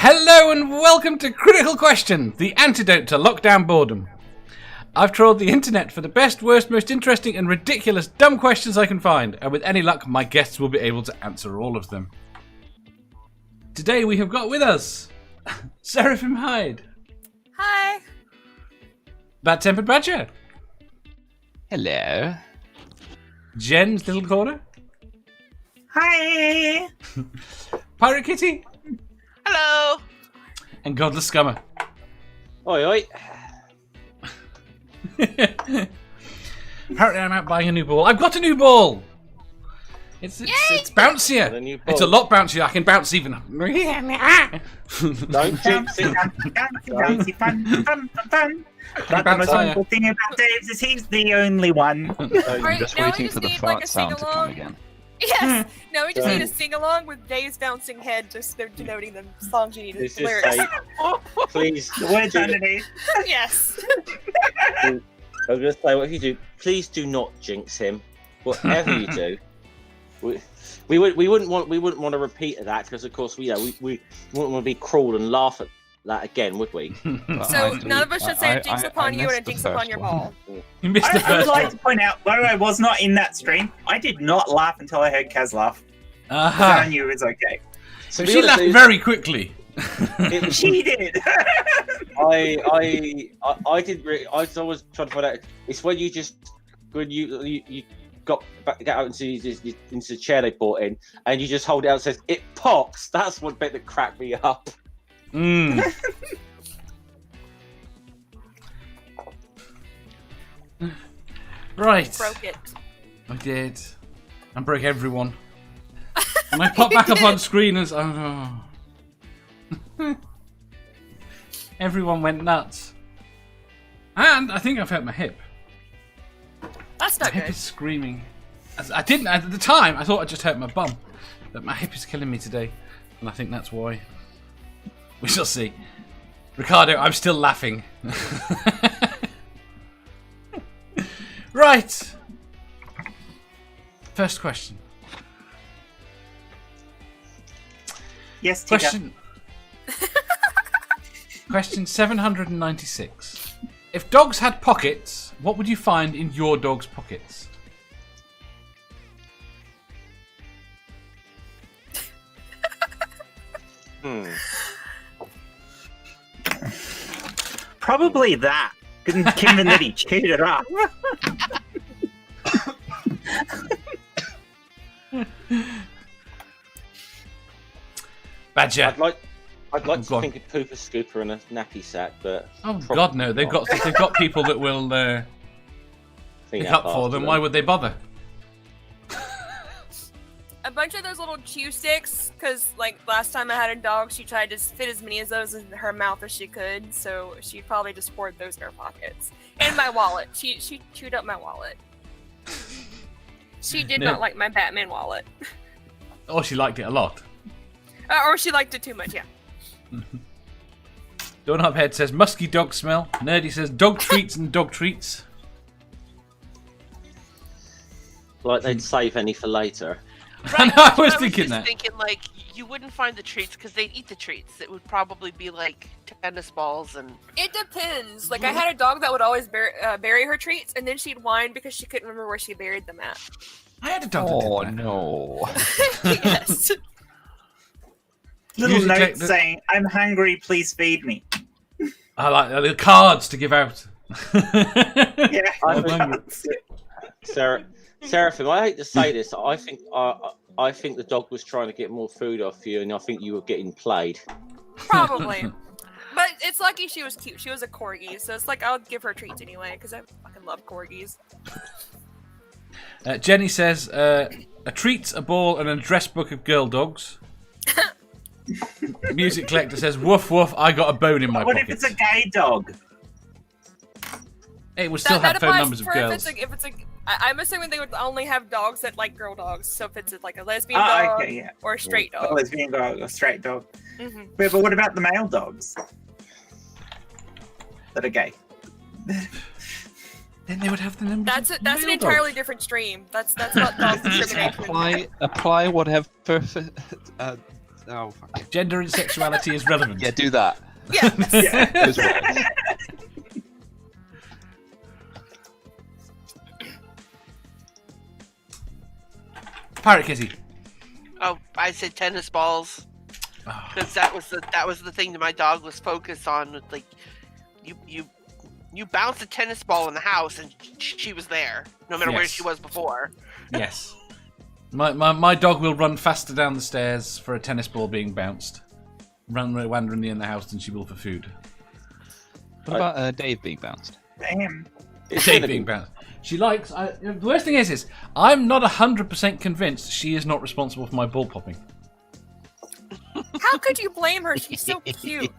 Hello and welcome to Critical Question, the antidote to lockdown boredom. I've trawled the internet for the best, worst, most interesting and ridiculous dumb questions I can find, and with any luck, my guests will be able to answer all of them. Today we have got with us Seraphim Hyde. Hi. BadTemperedBadger. Hello. Jen's Lil Corner. Hi. Pirate Kitty. Hello. And Godless Scummer. Oi, oi. Apparently I'm out buying a new ball. I've got a new ball! It's bouncier. A new ball. It's a lot bouncier. I can bounce even. Don't jinx it. Bouncy, fun. But the most wonderful thing about Dave is he's the only one. I'm just waiting for the fart sound to come again. Yes. No, we just need a sing along with Dave's bouncing head, just denoting the songs you need This to is lyrics. say, please. The words underneath. Yes. I was going to say, what if you do, please do not jinx him. Whatever you do, we wouldn't want to repeat that because, of course, we wouldn't want to be cruel and laugh at that again, would we? So none of us should say a jinx upon you and a jinx upon your ball. You missed the I would first like one. to point out, though I was not in that stream, I did not laugh until I heard Kaz laugh. So I Aha. knew it was okay. So To be she honest, laughed very quickly. She did. I did. I was always trying to find out. It's when you got back, get out into the chair they brought in, and you just hold it out and says it pops. That's one bit that cracked me up. Mm. Right. Broke it. I did. I broke everyone. And I popped back up on screen as everyone went nuts. And I think I've hurt my hip. That's My not hip good. is screaming. I didn't at the time. I thought I just hurt my bum, but my hip is killing me today, and I think that's why. We shall see. Ricardo, I'm still laughing. Right. First question. Yes, Tika. Question 796. If dogs had pockets, what would you find in your dog's pockets? Probably that. Given that he chewed it up. Badger. I'd like Go to on. think of Pooper Scooper in a nappy sack, but Oh probably God, no! They've not. got people that will Clean pick up for after them. Why would they bother? A bunch of those little chew sticks, because like last time I had a dog, she tried to fit as many of those in her mouth as she could, so she'd probably just hoard those in her pockets. And my wallet. She chewed up my wallet. She did No. not like my Batman wallet. Oh, she liked it a lot. Or she liked it too much, yeah. Donhubhead says musky dog smell. Nerdy says dog treats and dog treats. Like they'd save any for later. I know, I was thinking just that. thinking, like, you wouldn't find the treats because they'd eat the treats. It would probably be like tennis balls and. It depends. Like, I had a dog that would always bury her treats, and then she'd whine because she couldn't remember where she buried them at. I had a dog that Oh did that. no. Yes. Little Music note check that- saying, I'm hungry, please feed me. I like the cards to give out. Yeah. I think, Seraphim, I hate to say this. I think the dog was trying to get more food off you, and I think you were getting played. Probably. But it's lucky she was cute. She was a corgi, so it's like I'll give her treats anyway, because I fucking love corgis. Jenny says a treat, a ball, and an address book of girl dogs. Music Collector says woof woof. I got a bone in my What pocket. if it's a gay dog? It would still have phone applies numbers of for girls. if it's I'm assuming they would only have dogs that like girl dogs. So if it's like a lesbian Ah, dog okay, yeah. or a straight A dog. lesbian dog, a straight dog. hmm But what about the male dogs? That are gay. Then they would have the numbers. That's of an male entirely dogs. different stream. That's not dog discrimination. Apply whatever Oh, fuck. Gender and sexuality is relevant. Yeah, do that. Yeah. Those words. Pirate Kitty. Oh, I said tennis balls Oh, because that was the thing that my dog was focused on. Like, you bounce a tennis ball in the house and she was there, no matter where Yes. she was before. yes. My dog will run faster down the stairs for a tennis ball being bounced. Run randomly in the house than she will for food. What about Dave being bounced? Damn. Dave being bounced. She likes. The worst thing is I'm not 100% convinced she is not responsible for my ball popping. How could you blame her? She's so cute.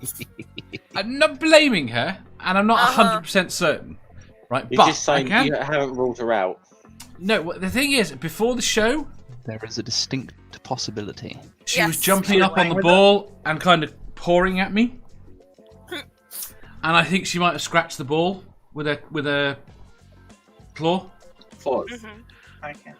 I'm not blaming her, and I'm not 100% certain. Right, You're but just saying I you can. haven't ruled her out. No, the thing is, before the show, There is a distinct possibility. she was Yes. jumping up on the ball and kind of pawing at me, and I think she might have scratched the ball with a claw. Fourth. Mm-hmm. Okay.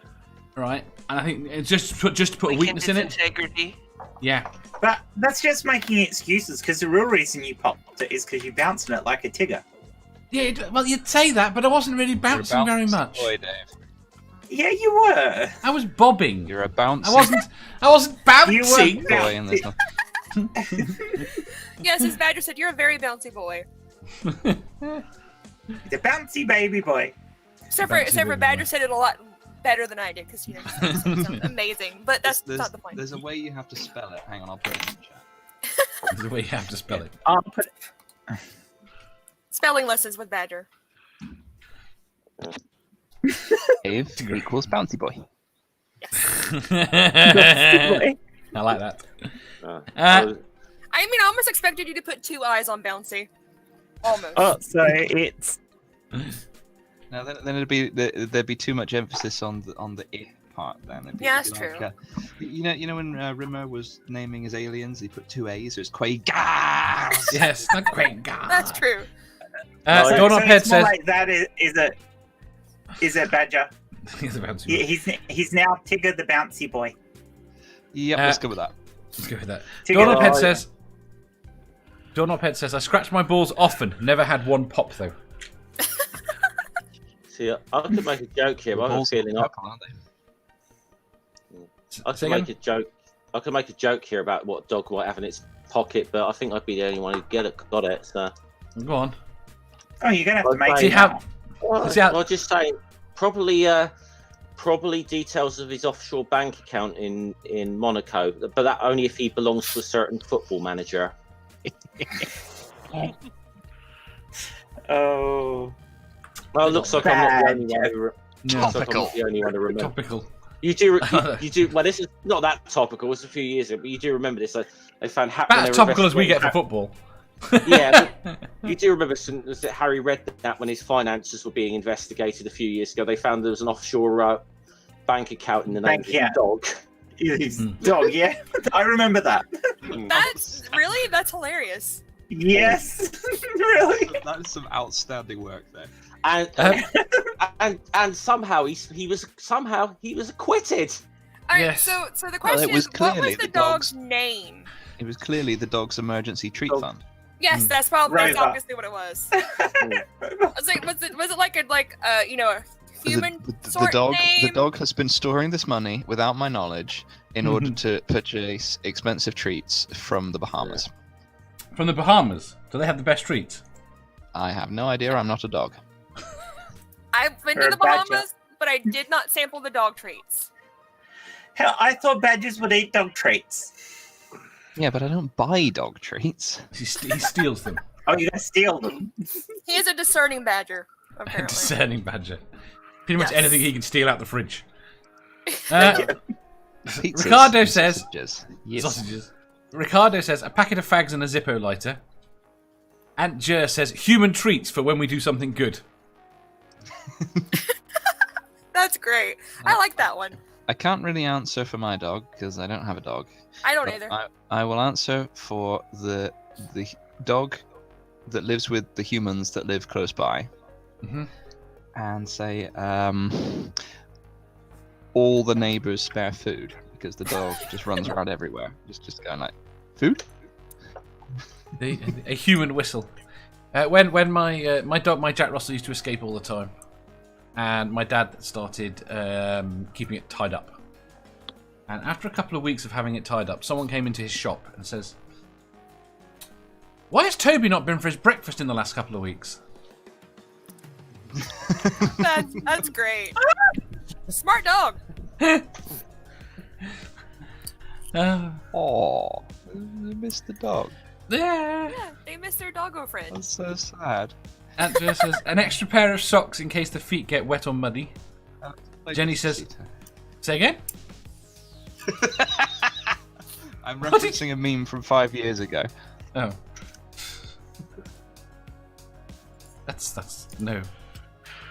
Right, and I think it's just to put a Like weakness in its it. integrity. Yeah, But that's just making excuses, because the real reason you popped it is because you bouncing it like a tigger. yeah. Well, you'd say that, but I wasn't really bouncing very much. Boy, Dave. Yeah, you were. I was bobbing. You're a bouncy I wasn't bouncing. You were boy, and there's nothing. Yes, as Badger said, you're a very bouncy boy. The bouncy baby boy. Except Bouncy for baby Badger boy. said it a lot better than I did, because it sounds amazing. But that's There's, not the point. there's a way you have to spell it. Hang on, I'll put it in the chat. That's the way you have to spell it. I'll put it. Spelling lessons with Badger. Dave equals bouncy boy. I like that. I mean, I almost expected you to put 2 eyes on bouncy. Almost. Oh, so it's Now then there'd be too much emphasis on the it part. Then it'd be Yeah, that's like, true. you know when Rimmer was naming his aliens, he put 2 A's. So it's Quagas. Yes, not great guy. That's true. Doorknob Head it's more says. like that is it Badger? He's a bouncy Yeah, boy. he's now Tigger the bouncy boy. Yep, let's go with that. Let's go with that. Tigger Doorknob the Head boy. says. Doorknob Head says, I scratch my balls often. Never had one pop though. See, I could make a joke here, but I have a Balls feeling are I purple, aren't they? could Say make again? a joke. I could make a joke here about what dog might have in its pocket, but I think I'd be the only one who got it. So Go on. Oh, you're gonna have to make Okay. See it how? now. well, See how- I'll just say probably details of his offshore bank account in Monaco, but that only if he belongs to a certain football manager. Oh, Well, it looks like I'm not the only one. No, Looks like I'm not the only one to remember. topical. You do. You do. Well, this is not that topical. It was a few years ago, but you do remember this. They found when About they as were topical as we get for investigating- football. Yeah, but you do remember that Harry read that when his finances were being investigated a few years ago. They found there was an offshore bank account in the name of his Bank, yeah. dog. his dog. Yeah, I remember that. That's hilarious. Yes, really. That's some outstanding work there. And somehow he was acquitted. All right, Yes. so the Well, question it was is, what clearly was the the dog's dog's- name? It was clearly the dog's emergency treat Dog. fund. Yes, that's probably Rosa. obviously what it was. I was like, was it like a human the sort dog name? the dog has been storing this money without my knowledge in order to purchase expensive treats from the Bahamas. From the Bahamas. Do they have the best treats? I have no idea. I'm not a dog. I've been Or to a the badger. Bahamas, but I did not sample the dog treats. Hell, I thought badgers would eat dog treats. Yeah, but I don't buy dog treats. He steals them. Oh, you're gonna steal them? He is a discerning badger, A apparently. discerning badger. Pretty much Yes. anything he can steal out the fridge. Pizzas Ricardo and says- sausages. Yes. Sausages. Ricardo says, a packet of fags and a Zippo lighter. Aunt Jer says, human treats for when we do something good. That's great. I like that one. I can't really answer for my dog because I don't have a dog. I don't But either. I will answer for the dog that lives with the humans that live close by, Mm-hmm. and say all the neighbors spare food because the dog just runs around everywhere, just going like, food. A human whistle. When my dog, my Jack Russell, used to escape all the time, and my dad started keeping it tied up. And after a couple of weeks of having it tied up, someone came into his shop and says, "Why has Toby not been for his breakfast in the last couple of weeks?" That's great. Smart dog. Oh, you missed the dog. Yeah. Yeah, they miss their doggo friend. That's so sad. Andrea says, "An extra pair of socks in case the feet get wet or muddy." Jenny says, "Say again?" I'm referencing a meme from 5 years ago. Oh. That's no.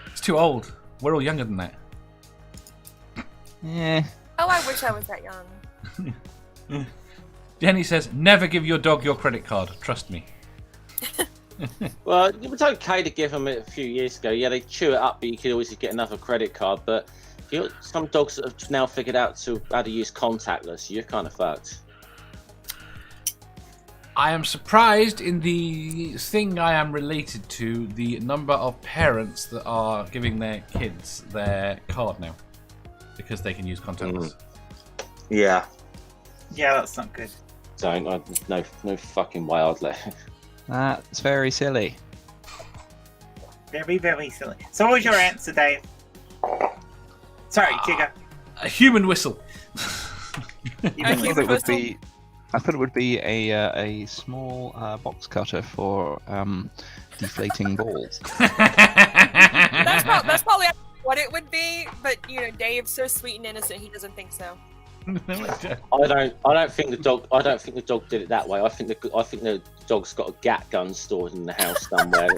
It's too old. We're all younger than that. Yeah. Oh, I wish I was that young. Jenny says, "Never give your dog your credit card. Trust me." Well, it was okay to give them it a few years ago. Yeah, they chew it up, but you could always get another credit card. But some dogs that have now figured out how to use contactless, you're kind of fucked. I am surprised in the thing I am related to, the number of parents that are giving their kids their card now because they can use contactless. Yeah. Yeah, that's not good. No fucking way I'd let. That's very silly. Very, very silly. So what was your answer, Dave? Sorry, Tigger. A human whistle. I thought it would be a small box cutter for deflating balls. That's probably what it would be, but Dave's so sweet and innocent, he doesn't think so. I don't think the dog did it that way. I think the dog's got a gat gun stored in the house somewhere.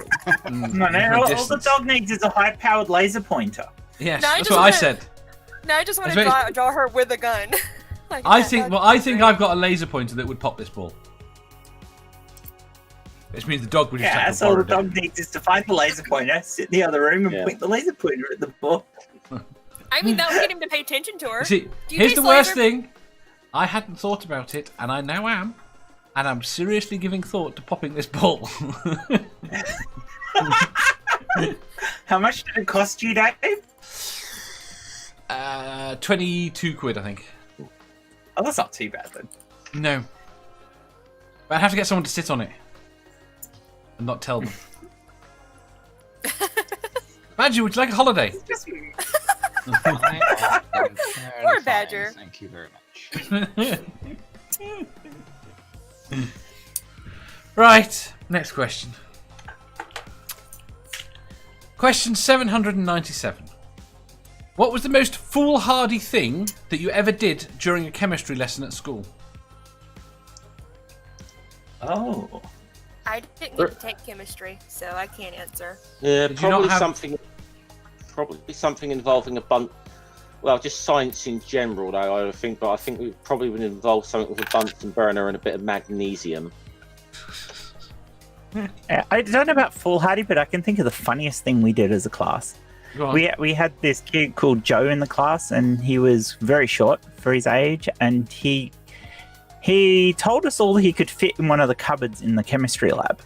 No, all the dog needs is a high-powered laser pointer. Yes, No, that's what I said. No, I just want to draw her with a gun. Like I that. think I've got a laser pointer that would pop this ball. Which means the dog would just Yeah, have that's to all borrow the it. dog needs is to find the laser pointer, sit in the other room, and point the laser pointer at the ball. I mean, that would get him to pay attention to her. You see, Do you here's taste the worst laser? thing. I hadn't thought about it, and I now am. And I'm seriously giving thought to popping this ball. How much did it cost you, Dave? 22 quid, I think. Oh, that's not too bad then. No. But I'd have to get someone to sit on it. And not tell them. Badger, would you like a holiday? Just Poor Badger. Thank you very much. Right, next question. Question 797. What was the most foolhardy thing that you ever did during a chemistry lesson at school? Oh. I didn't get to take chemistry, so I can't answer. Yeah, Did you not probably something involving a bunch. Well, just science in general, though. I think, but I think we probably would involve something with a Bunsen burner and a bit of magnesium. I don't know about foolhardy, but I can think of the funniest thing we did as a class. Go on. We had this kid called Joe in the class, and he was very short for his age, and he told us all he could fit in one of the cupboards in the chemistry lab.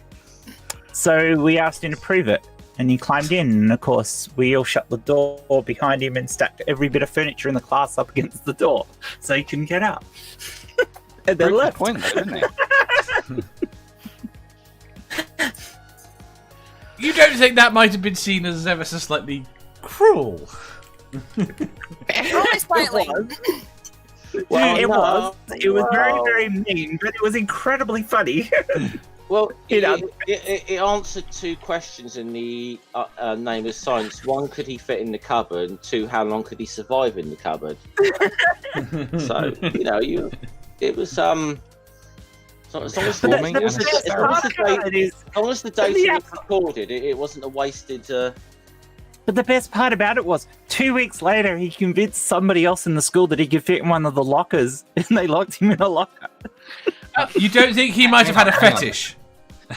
So we asked him to prove it, and he climbed in, and of course we all shut the door behind him and stacked every bit of furniture in the class up against the door so he couldn't get up. And then Very good left. point, though, isn't it? You don't think that might have been seen as ever so slightly cruel? Only slightly. Well, It no, was. It was very, well. very mean, but it was incredibly funny. Well, You know. it answered two questions in the name of science. One, could he fit in the cupboard? And two, how long could he survive in the cupboard? So it was as long as But Forming the and best experiment. part about it is, as long as the data was recorded, it wasn't a wasted. but the best part about it was 2 weeks later, he convinced somebody else in the school that he could fit in one of the lockers, and they locked him in a locker. You don't think he might have had a fetish?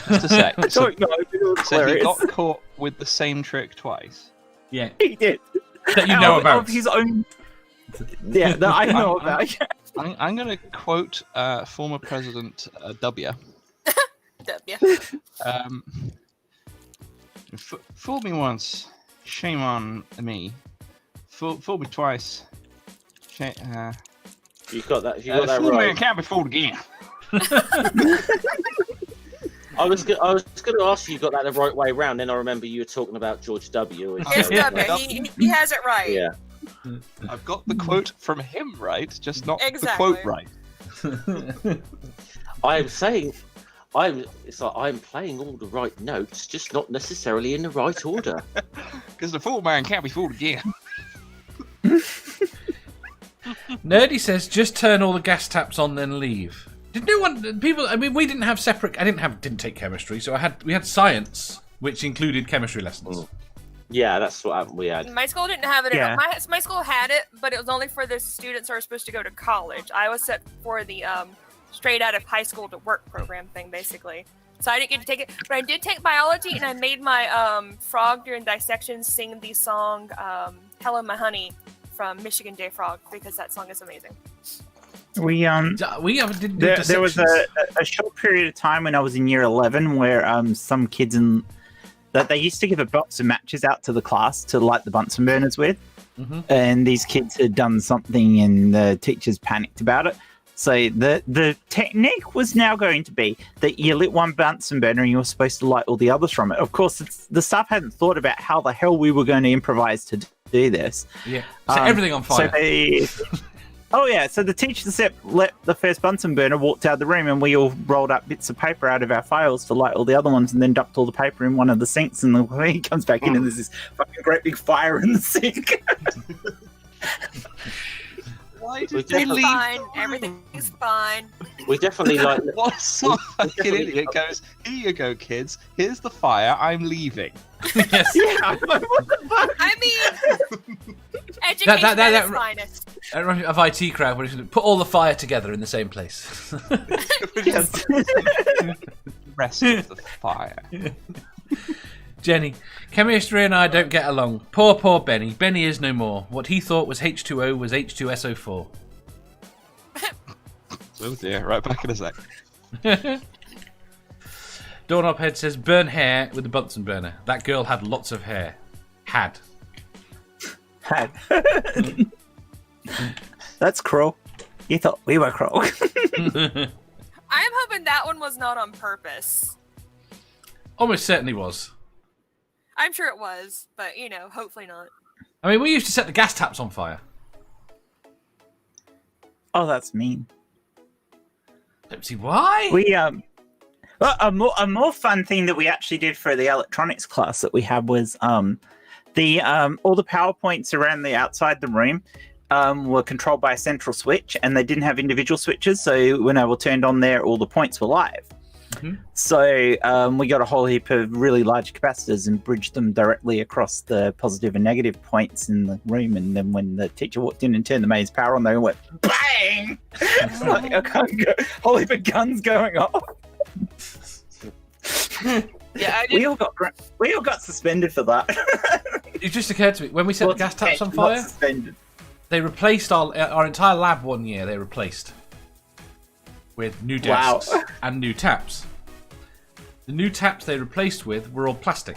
Just a sec. I So, don't know, but it was so he hilarious. got caught with the same trick twice. Yeah, He did. that you know Of about. his own. Yeah, that I know about. I'm going to quote former President W. W. Fool me once, shame on me. Fool me twice. You got that? You got that fool right. man can't be fooled again. I was going to ask you got that the right way round. Then I remember you were talking about George W. And It's so, W. He has it right. yeah. I've got the quote from him right, just not Exactly. the quote right. I'm saying, it's like I'm playing all the right notes, just not necessarily in the right order. Because the fool man can't be fooled again. Nerdy says, just turn all the gas taps on, then leave. Did no one? People. I mean, we didn't have separate. I didn't take chemistry, so we had science, which included chemistry lessons. Yeah, that's what we had. My school didn't have it. Yeah. My school had it, but it was only for the students who are supposed to go to college. I was set for the straight out of high school to work program thing, basically. So I didn't get to take it, but I did take biology, and I made my frog during dissection sing the song "Hello, My Honey" from Michigan J. Frog, because that song is amazing. We didn't do There was a short period of time when I was in year 11 where some kids that they used to give a box of matches out to the class to light the Bunsen burners with, and these kids had done something, and the teachers panicked about it. So the technique was now going to be that you lit one Bunsen burner and you were supposed to light all the others from it. Of course, the staff hadn't thought about how the hell we were going to improvise to do this. Yeah, set everything on fire. So the teacher let the first Bunsen burner, walked out of the room, and we all rolled up bits of paper out of our files to light all the other ones, and then dumped all the paper in one of the sinks, and he comes back in and there's this fucking great big fire in the sink. Why We did they definitely- leave? Fine, everything's fine. We definitely like. What some fucking idiot goes, here you go, kids. Here's the fire. I'm leaving. Yes. Yeah, I'm like, what the fuck? I mean, education at its finest. I remember of IT crowd where you put all the fire together in the same place. Yes. The rest of the fire. Jenny, chemistry and I don't get along. Poor Benny. Benny is no more. What he thought was H2O was H2SO4. Oh dear, right back in a sec. Doorknobhead says, burn hair with a Bunsen burner. That girl had lots of hair. Had. That's cruel. You thought we were cruel. I'm hoping that one was not on purpose. Almost certainly was. I'm sure it was, but hopefully not. I mean, we used to set the gas taps on fire. Oh, that's mean. Don't see why. We well, a more fun thing that we actually did for the electronics class that we had was all the power points around the outside the room were controlled by a central switch, and they didn't have individual switches. So when they were turned on there, all the points were live. So we got a whole heap of really large capacitors and bridged them directly across the positive and negative points in the room. And then when the teacher walked in and turned the mains power on, they went bang! It's like a whole heap of guns going off. Yeah, We all got suspended for that. It just occurred to me, when we set the gas taps on Not fire, suspended. they replaced our entire lab one year. They replaced with new desks and new taps. The new taps they replaced with were all plastic.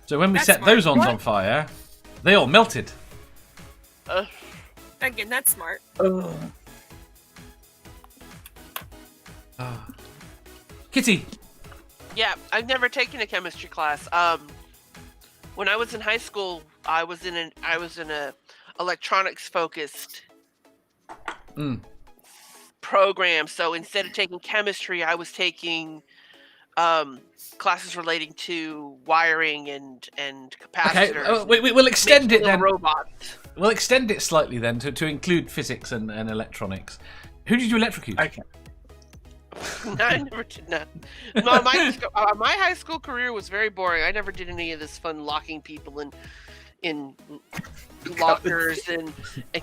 So when we That's set smart. those on fire, they all melted. Again, that's smart. Oh. Kitty, Yeah, I've never taken a chemistry class. When I was in high school, I was in a electronics focused program. So instead of taking chemistry, I was taking classes relating to wiring and capacitors. Okay, we'll extend making it then. little robots. We'll extend it slightly then to include physics and electronics. Who did you electrocute? Okay. No, I never did that. No, my high school career was very boring. I never did any of this fun locking people in lockers and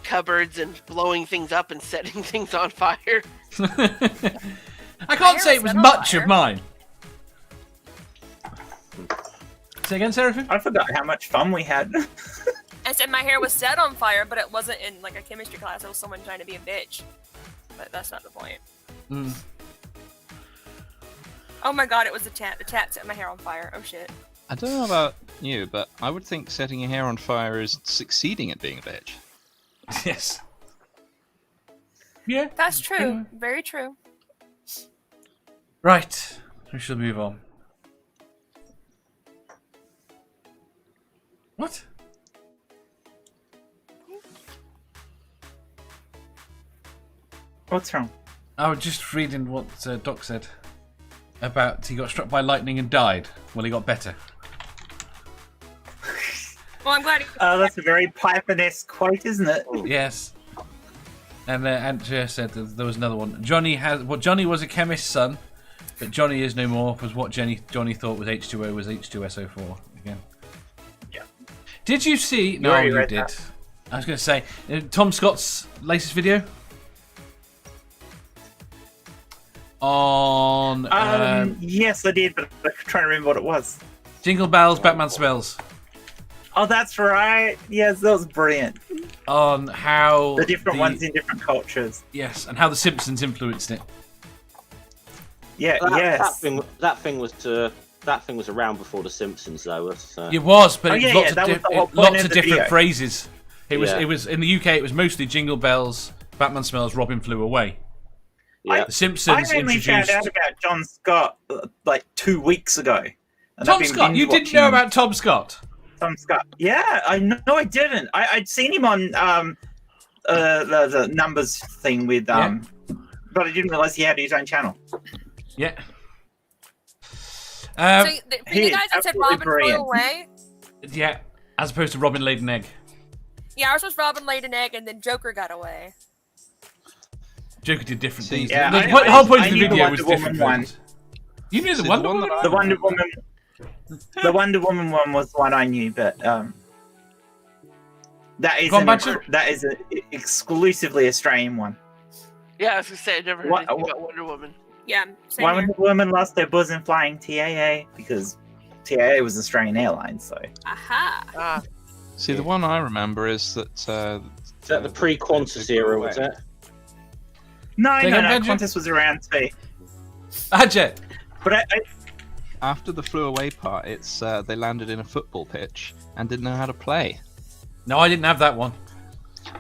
cupboards and blowing things up and setting things on fire. I can't say it was set on much fire. of mine. Say again, Seraphim? I forgot how much fun we had. I said my my hair was set on fire, but it wasn't in like a chemistry class. It was someone trying to be a bitch. But that's not the point. Mm. Oh my god, it was the tat. The tat set my hair on fire. Oh shit. I don't know about you, but I would think setting your hair on fire is succeeding at being a bitch. Yes. Yeah. That's true. Yeah. Very true. Right. We shall move on. What? What's wrong? I was just reading what Doc said about he got struck by lightning and died. Well, he got better. Well, I'm glad. Oh, that's a very Piper-esque quote, isn't it? Yes. And Antje said that there was another one. Johnny was a chemist's son, but Johnny is no more. Was what Johnny thought was H2O was H2SO4 again. Yeah. Did you see? You No, already you read did. that. I was going to say Tom Scott's latest video on Yes, I did, but I'm trying to remember what it was. Jingle Bells, Batman Smells. Oh, that's right. Yes, that was brilliant. On how The different ones in different cultures. Yes, and how the Simpsons influenced it. Yeah, That yes. thing was around before the Simpsons, though. It was, but Oh, it yeah, lots yeah, of, that was the whole point lots of of the different video. phrases. It was Yeah. in the UK. It was mostly Jingle Bells, Batman Smells, Robin Flew Away. Yeah. The Simpsons I only introduced found out about John Scott like 2 weeks ago. And I've Tom been Scott. You didn't binge know watching about Tom Scott? Tom Scott? Yeah, I didn't. I'd seen him on the numbers thing with Yeah. but I didn't realize he had his own channel. Yeah. So Um, for you guys that said absolutely Robin brilliant. flew away. yeah, as opposed to Robin laid an egg. Yeah, ours was Robin laid an egg and then Joker got away. Joker did different See, things. yeah, the I whole point I of the knew the video was Wonder different. Woman one. things. You knew the See, the Wonder one Woman? that I- The Wonder Woman. The Wonder Woman one was the one I knew, but that is Go on, Badger. an exclusively Australian one. Yeah, I was gonna say I never heard What- anything about Wonder Woman. Yeah, same here. Wonder Woman lost her bosom flying TAA because TAA was Australian Airlines. So Aha. Ah, See, the one I remember is that. Is that the pre-Qantas era, was it? no, Take no, a no. Badger? Qantas was around too. Ajay. But I After the flew away part, it's they landed in a football pitch and didn't know how to play. No, I didn't have that one.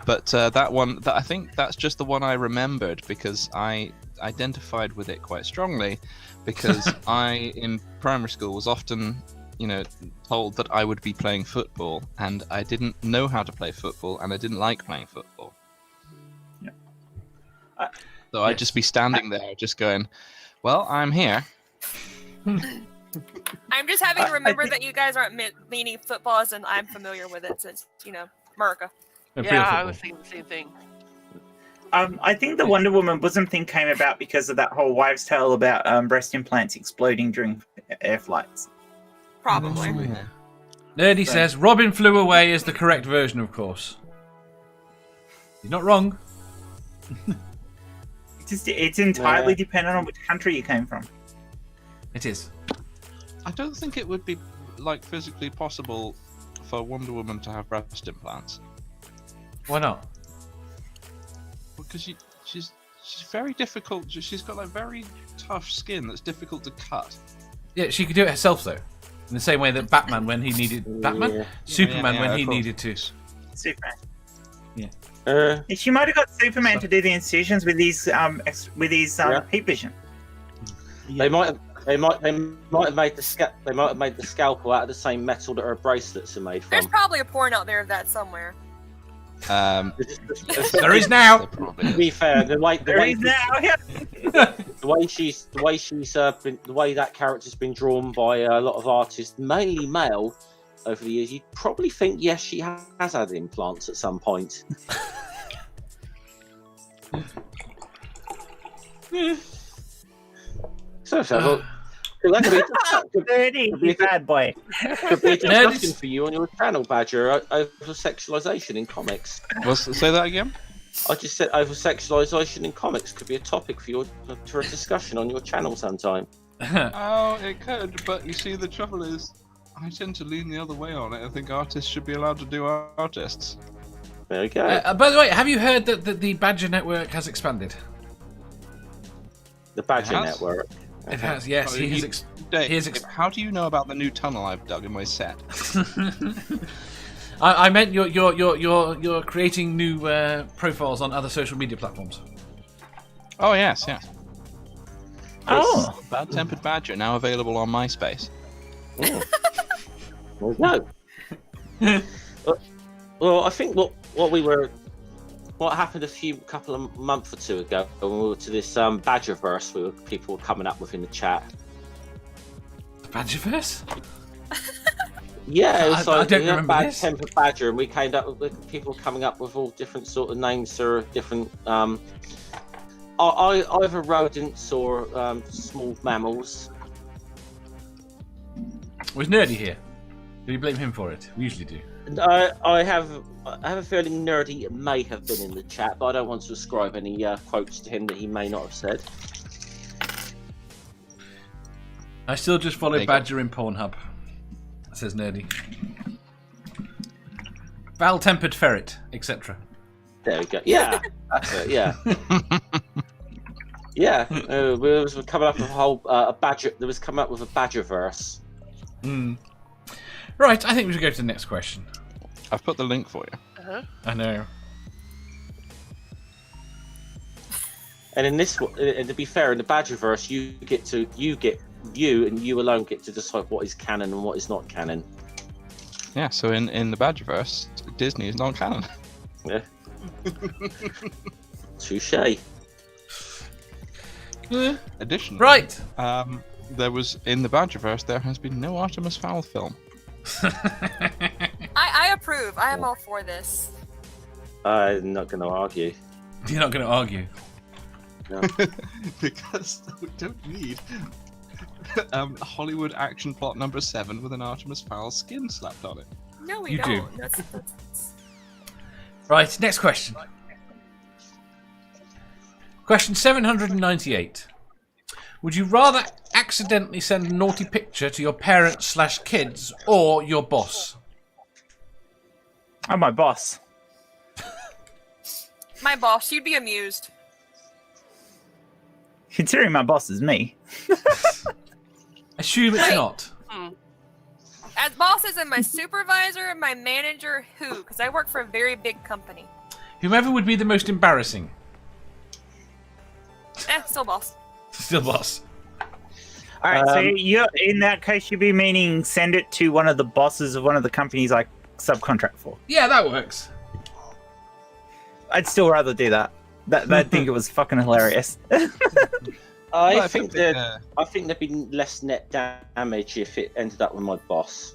But that one, I think that's just the one I remembered because I identified with it quite strongly because I, in primary school, was often, told that I would be playing football and I didn't know how to play football and I didn't like playing football. Yeah. So I'd just be standing there just going, well, I'm here. I'm just having to remember that you guys aren't meaning football as in I'm familiar with it since, America. No, yeah, real I football. was thinking the same thing. I think the Wonder Woman bosom thing came about because of that whole wives' tale about breast implants exploding during air flights. Probably. Nerdy So- says Robin Flew Away is the correct version, of course. You're not wrong. It's entirely dependent on which country you came from. It is. I don't think it would be physically possible for Wonder Woman to have breast implants Why not? because she's very difficult. She's got very tough skin that's difficult to cut. Yeah, she could do it herself though. In the same way that Batman, when he needed Yeah. Superman, Yeah, when he of course. needed to. Superman. Uh, She might have got Superman to do the incisions with his Yeah. heat vision. They might have made the scalpel out of the same metal that her bracelets are made There's from. probably a porn out there of that somewhere. There is now. There probably To be fair, the way that character's been drawn by a lot of artists, mainly male, over the years, you'd probably think yes, she has had implants at some point. So look, that could Dirty, Could be you bad boy. be a discussion for you on your channel, Badger, over sexualization in comics. Say that again. I just said over sexualization in comics could be a topic for a discussion on your channel sometime. Oh, it could, but you see, the trouble is, I tend to lean the other way on it. I think artists should be allowed to do artists. There we go. By the way, have you heard that the Badger network has expanded? The Badger It has? Network. It has, yes. Oh, He you- has Dave, how do you know about the new tunnel I've dug in my set? I meant you're creating new profiles on other social media platforms. Oh yes, yes. Oh, Bad-Tempered Badger now available on MySpace. There we go. Well, I think what happened a couple of months or two ago when we were to this Badgerverse, people were coming up with in the chat. The Badgerverse? Yeah, it was I like don't we had remember this. Bad-Tempered Badger, and we came up with people coming up with all different sort of names for different either rodents or small mammals. Was Nerdy here? Do you blame him for it? We usually do. And I have a feeling Nerdy may have been in the chat, but I don't want to ascribe any quotes to him that he may not have said. I still just follow There you go. Badger in Pornhub, says Nerdy. Val-tempered ferret, etc. There we go. Yeah, that's it. Yeah, yeah. We was coming up with a whole a badger. There was coming up with a Badgerverse. Right, I think we should go to the next question. I've put the link for you. I know. And in this, and to be fair, in the Badgerverse, you and you alone get to decide what is canon and what is not canon. Yeah, so in the Badgerverse, Disney is not canon. Yeah. Touche. Additionally, Right. there was in the Badgerverse there has been no Artemis Fowl film. I approve. I am all for this. I'm not going to argue. You're not going to argue. No. Because we don't need Hollywood action plot number 7 with an Artemis Fowl skin slapped on it. No, we You do. don't. That's... Right, next question. Question 798. Would you rather accidentally send a naughty picture to your parents/kids or your boss? oh, my boss. My boss, you'd be amused. Considering my boss is me. Assume it's not. As bosses and my supervisor and my manager, who? Because I work for a very big company. Whomever would be the most embarrassing. Still boss. Still boss. All right, so you in that case, you'd be meaning send it to one of the bosses of one of the companies I subcontract for. Yeah, that works. I'd still rather do that. I'd think it was fucking hilarious. I think there'd be less net damage if it ended up with my boss.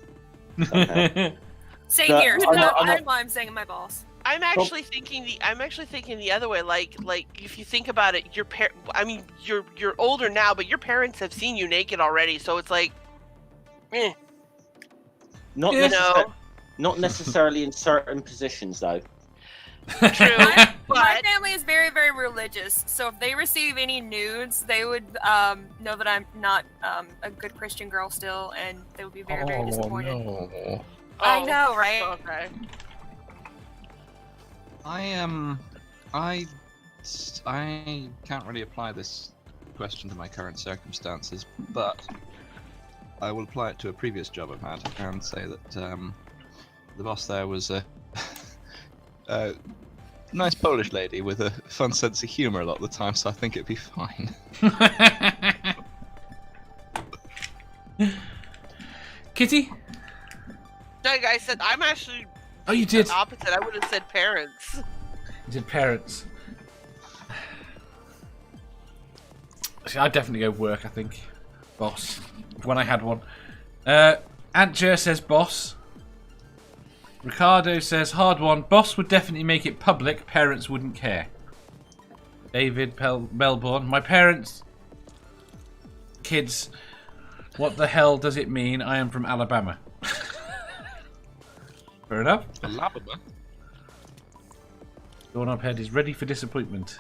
somehow. Same No, here. I'm not- That's why I'm saying my boss. I'm actually thinking the other way. Like if you think about it, you're older now, but your parents have seen you naked already, so it's like, Not, Yeah. not necessarily in certain positions, though. true. My But family is very, very religious, so if they receive any nudes, they would know that I'm not a good Christian girl still, and they would be very, very disappointed. No. I know, right? Okay. I can't really apply this question to my current circumstances, but I will apply it to a previous job I've had and say that the boss there was a nice Polish lady with a fun sense of humor a lot of the time, so I think it'd be fine. Kitty? Like I said, I'm actually Oh, you did. the opposite. I would have said parents. You did parents. See, I'd definitely go work, I think. Boss. When I had one. Antjer says boss. Ricardo says hard one. Boss would definitely make it public. Parents wouldn't care. David Melbourne. My parents... Kids. What the hell does it mean? I am from Alabama. Fair enough. Alabama? Dawn Uphead is ready for disappointment.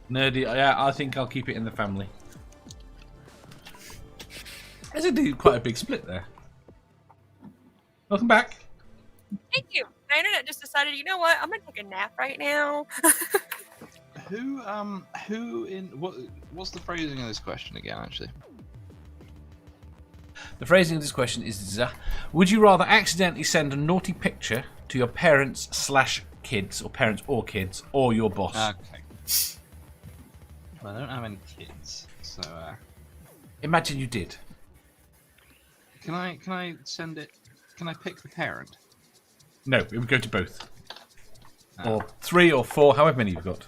Nerdy, yeah, I think I'll keep it in the family. There's indeed quite a big split there. Welcome back. Thank you. My internet just decided, you know what? I'm gonna take a nap right now. What's the phrasing of this question again? Actually, The phrasing of this question is: would you rather accidentally send a naughty picture to your parents/kids, or parents or kids, or your boss? okay. Well, I don't have any kids, so Imagine you did. can I send it? Can I pick the parent? No, it would go to both. Ah. Or 3 or 4, however many you've got.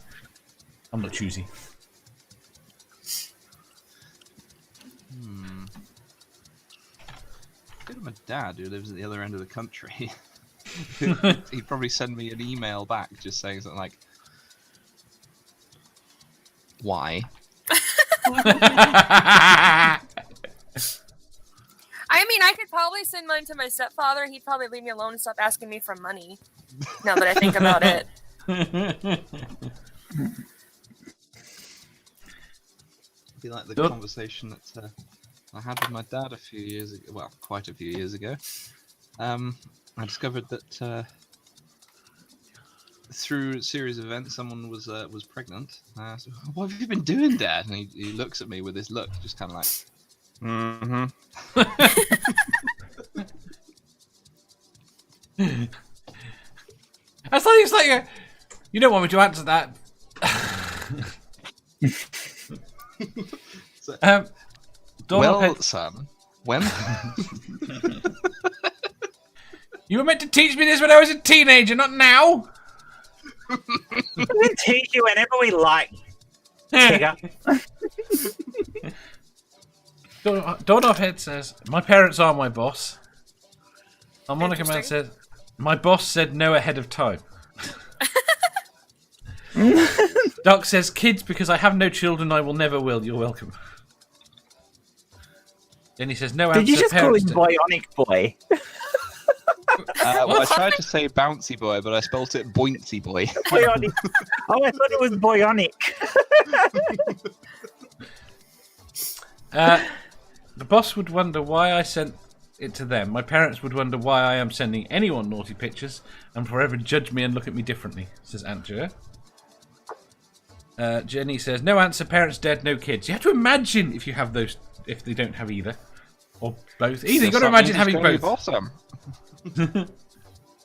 I'm not choosy. Go to my dad, who lives at the other end of the country. He'd probably send me an email back just saying something like, "Why?" I mean, I could probably send mine to my stepfather. He'd probably leave me alone and stop asking me for money. Now that I think about it. It'd be like the conversation that I had with my dad a few years ago. Well, quite a few years ago. I discovered that through a series of events, someone was pregnant. So, what have you been doing, Dad? And he looks at me with this look, just kind of like, mm-hmm. That's like, it's like you don't want me to answer that. So, Donald, son, when? you were meant to teach me this when I was a teenager, not now. We can teach you whenever we like, Tigger. Donald Head says, "My parents are my boss." And Monica Man says, "My boss said no ahead of time." Doc says, "Kids, because I have no children, I will never will. You're welcome." Then he says, "No answer." Did you just call parents him do- Bionic Boy? Well, I tried to say bouncy boy, but I spelt it boincy boy. Bionic. Oh, I thought it was Bionic. The boss would wonder why I sent it to them. My parents would wonder why I am sending anyone naughty pictures and forever judge me and look at me differently, says Aunt Joe. Jenny says, "No answer, parents dead, no kids." You have to imagine if you have those, if they don't have either. Or both. Either, you've got to imagine having both. Awesome.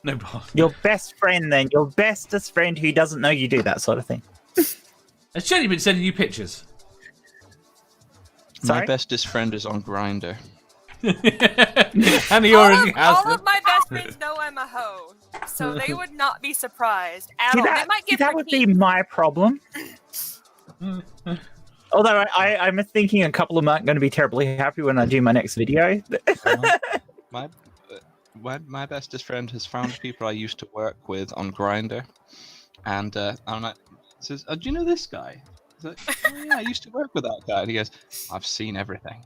No boss. Your best friend, then. Your bestest friend who doesn't know you do that sort of thing. Has Jenny been sending you pictures? My Sorry? bestest friend is on Grindr. And he already has all them. of my best friends know I'm a hoe, so they would not be surprised at See, all. They that, might see, get that would be critiqued. my problem. Although I'm thinking a couple of them aren't going to be terribly happy when I do my next video. My bestest friend has found people I used to work with on Grindr, and I'm like, says, "Oh, do you know this guy?" He's like, "Oh yeah, I used to work with that guy." And he goes, "I've seen everything."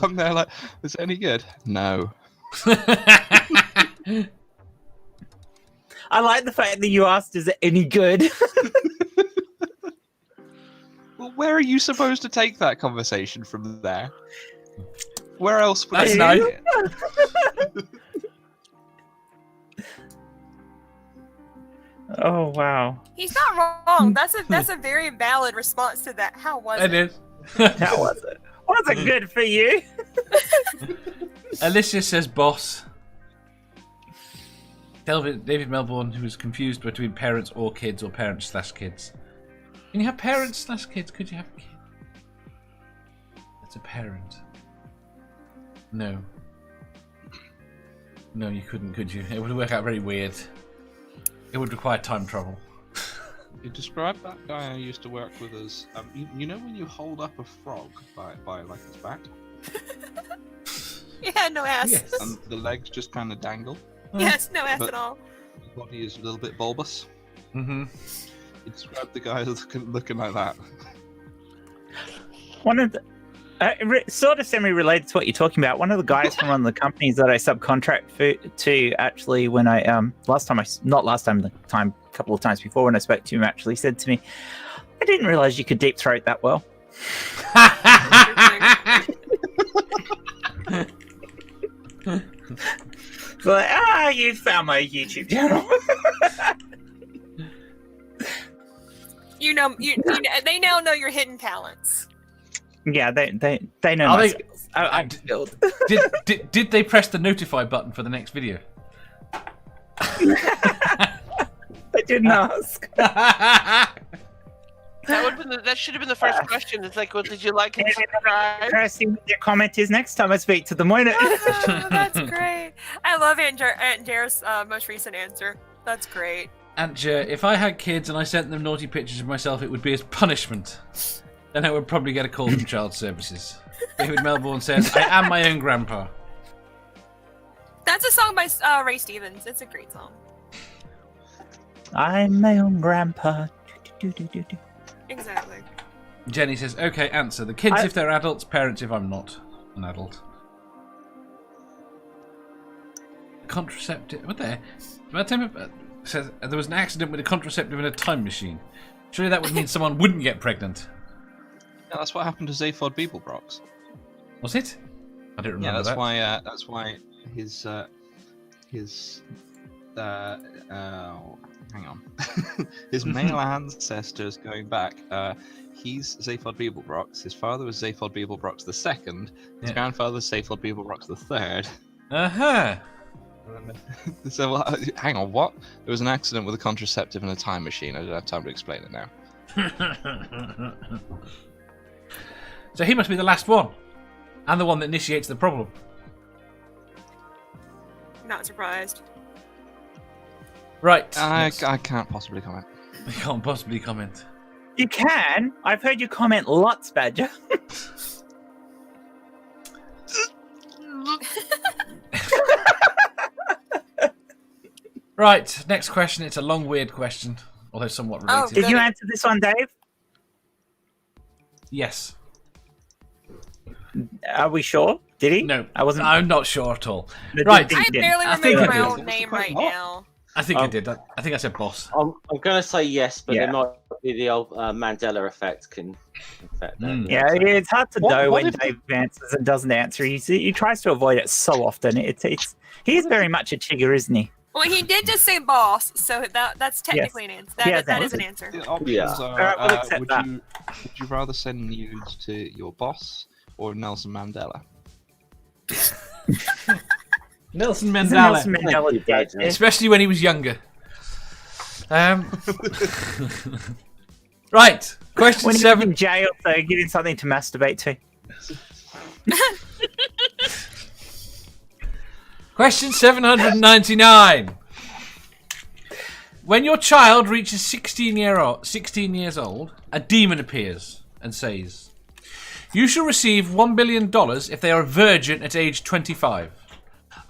I'm there like, "Is it any good?" No. I like the fact that you asked, is it any good? Well, where are you supposed to take that conversation from there? Where else would That's I nice. take it? Oh, wow. He's not wrong. That's a very valid response to that. How was It it? is. How was it? Was it good for you? Alicia says boss. David Melbourne, who was confused between parents or kids or parents/kids. Can you have parents/kids? Could you have a kid? That's a parent. No. No, you couldn't, could you? It would work out very weird. It would require time travel. You described that guy I used to work with as, you know when you hold up a frog by like its back, Yeah, no ass. Yes. and the legs just kind of dangle. Yes, no ass But- at all. The body is a little bit bulbous. Mm-hmm. You described the guy as looking like that. One of the sort of semi-related to what you're talking about. One of the guys from one of the companies that I subcontract to, actually, when I a couple of times before when I spoke to him, actually said to me, "I didn't realize you could deep throat that well." Like, you found my YouTube channel. They now know your hidden talents. Yeah, they know Are my they- skills. I'm skilled. Did they press the notify button for the next video? I didn't ask. That should have been the first question. It's like, well, did you like and subscribe? Interesting what your comment is next time I speak to them, won't it? Oh, that's great. I love Aunt Jared's most recent answer. That's great. And if I had kids and I sent them naughty pictures of myself, it would be as punishment. Then I would probably get a call from Child Services. David Melbourne says, I am my own grandpa. That's a song by Ray Stevens. It's a great song. I'm my own grandpa. Do-do-do-do-do. Exactly. Jenny says, okay, answer. The kids if they're adults, parents if I'm not an adult. Contraceptive. What the heck? BadTempered says there was an accident with a contraceptive in a time machine. Surely that would mean someone wouldn't get pregnant. Yeah, that's what happened to Zaphod Beeblebrox. Was it? I don't remember Yeah, that's that. why. That's why his hang on, his male ancestors going back. He's Zaphod Beeblebrox. His father was Zaphod Beeblebrox II. His grandfather was Zaphod Beeblebrox III. Uh-huh. So hang on, what? There was an accident with a contraceptive in a time machine. I don't have time to explain it now. So he must be the last one. And the one that initiates the problem. Not surprised. Right. I can't possibly comment. I can't possibly comment. You can. I've heard you comment lots, Badger. Right, next question. It's a long, weird question. Although somewhat related. Did you answer this one, Dave? Yes. Are we sure? Did he? No. I wasn't. I'm not sure at all. No, Right. didn't- I didn't. barely I think remember I my did. own name right now. I think I did. I think I said boss. I'm going to say yes, but Yeah. there might be the old Mandela effect can affect that. Mm. Yeah, it's hard to know What when if- Dave answers and doesn't answer. He tries to avoid it so often. He's very much a chigger, isn't he? Well, he did just say boss, so that's technically an answer. He has That is an answered. answer. The options Yeah. are: Alright, we'll accept that. would you rather send nudes to your boss or Nelson Mandela? Nelson Isn't Mandela. Nelson Mandela dead? Badger. Especially when he was younger. Right. Question When he was 7. in jail, so give him something to masturbate to. Question 799. When your child reaches 16 years old, a demon appears and says, you shall receive $1 billion if they are a virgin at age 25.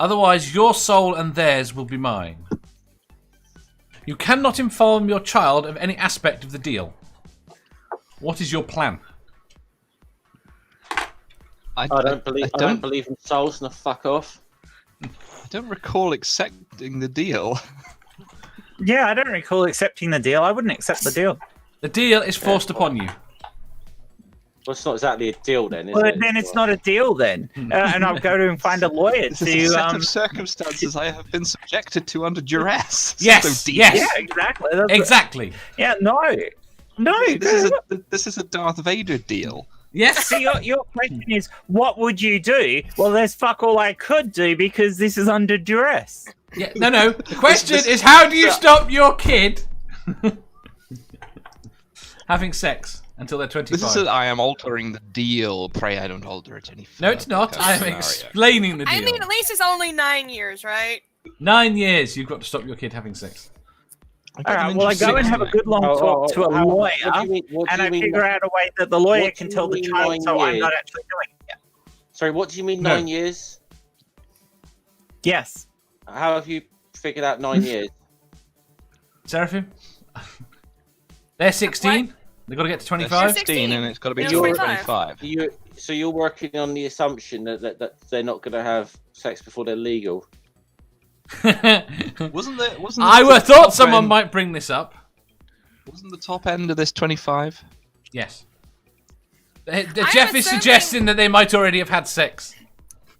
Otherwise, your soul and theirs will be mine. You cannot inform your child of any aspect of the deal. What is your plan? I don't believe in souls, and fuck off. I don't recall accepting the deal. Yeah, I don't recall accepting the deal. I wouldn't accept the deal. The deal is forced upon you. Well, it's not exactly a deal then, is Well, it? then it's not a deal then. And I'll go to and find a lawyer This is a set to... of circumstances I have been subjected to under duress. Yes, So deep. yes. Yeah, exactly. That's Exactly. Yeah, no. No. This is a Darth Vader deal. Yes. So your question is, what would you do? Well, there's fuck all I could do because this is under duress. Yeah, no. The question is, how do you stop your kid having sex until they're 25? This is I am altering the deal. Pray I don't alter it any further. No, it's not. I am Scenario. explaining the deal. I mean, at least it's only 9 years, right? 9 years you've got to stop your kid having sex. I All right, well, I go and have a good long talk to a lawyer, and I figure out a way that the lawyer what can do you tell the mean child 9 so I'm years? not actually doing it. Sorry, what do you mean No. 9 years? Yes. How have you figured out 9 years? Seraphim? They're 16. They've got to get to They're 25. 16 and it's got to be You're 25. So you're working on the assumption that they're not going to have sex before they're legal. Wasn't I the would have thought top someone end- might bring this up. Wasn't the top end of this 25? Yes. Jeff is assuming- suggesting that they might already have had sex.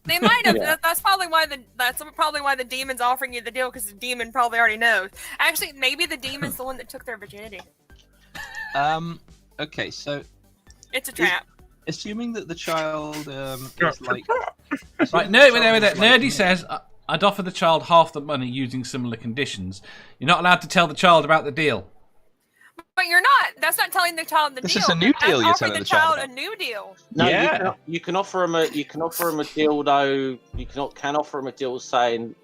They might have. Yeah. That's probably why the demon's offering you the deal, because the demon probably already knows. Actually, maybe the demon's the one that took their virginity. Okay, so It's a trap. assuming that the child is like Right, no, wait, Nerdy says, I'd offer the child half the money using similar conditions. You're not allowed to tell the child about the deal. But you're not. That's not telling the child the This deal. is a new deal you're offering telling the the child child a new deal. No, Yeah. you can offer him a dildo. You can offer him a deal saying,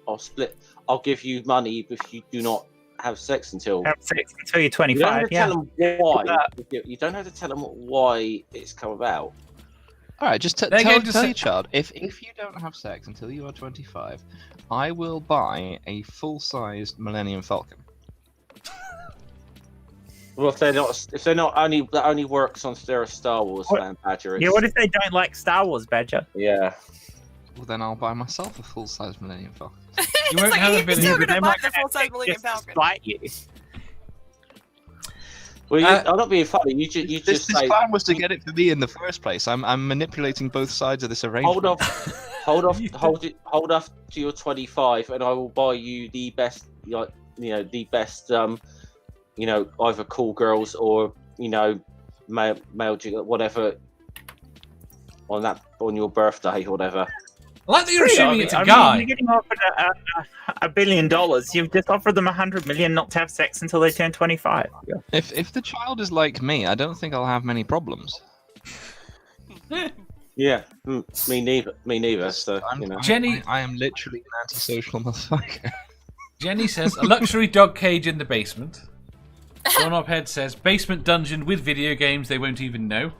I'll give you money if you do not have sex until. Have sex until you're You don't 25. have to Yeah. tell him why. You don't have to tell him why it's come about. all right. Just They're tell going to your say- child if you don't have sex until you are 25, I will buy a full-sized Millennium Falcon. Well, if they're not only that only works on Star Wars What- fan Badger. Yeah. What if they don't like Star Wars, Badger? Yeah. Well, then I'll buy myself a full-sized Millennium Falcon. You won't have a You're billion. still but gonna they buy might the full-size have Millennium sex just to Falcon. spite you. Well, I'm not being funny. You This just say, plan was to get it for me in the first place. I'm manipulating both sides of this arrangement. hold off to your 25, and I will buy you the best, the best, either cool girls or male whatever on your birthday or whatever. I like that you're assuming it's a I mean, guy. you're getting offered $1 billion. You've just offered them 100 million not to have sex until they turn 25. If the child is like me, I don't think I'll have many problems. Yeah, me neither. So Jenny- I am literally an antisocial motherfucker. Jenny says, a luxury dog cage in the basement. Doorknob Head says, basement dungeon with video games they won't even know.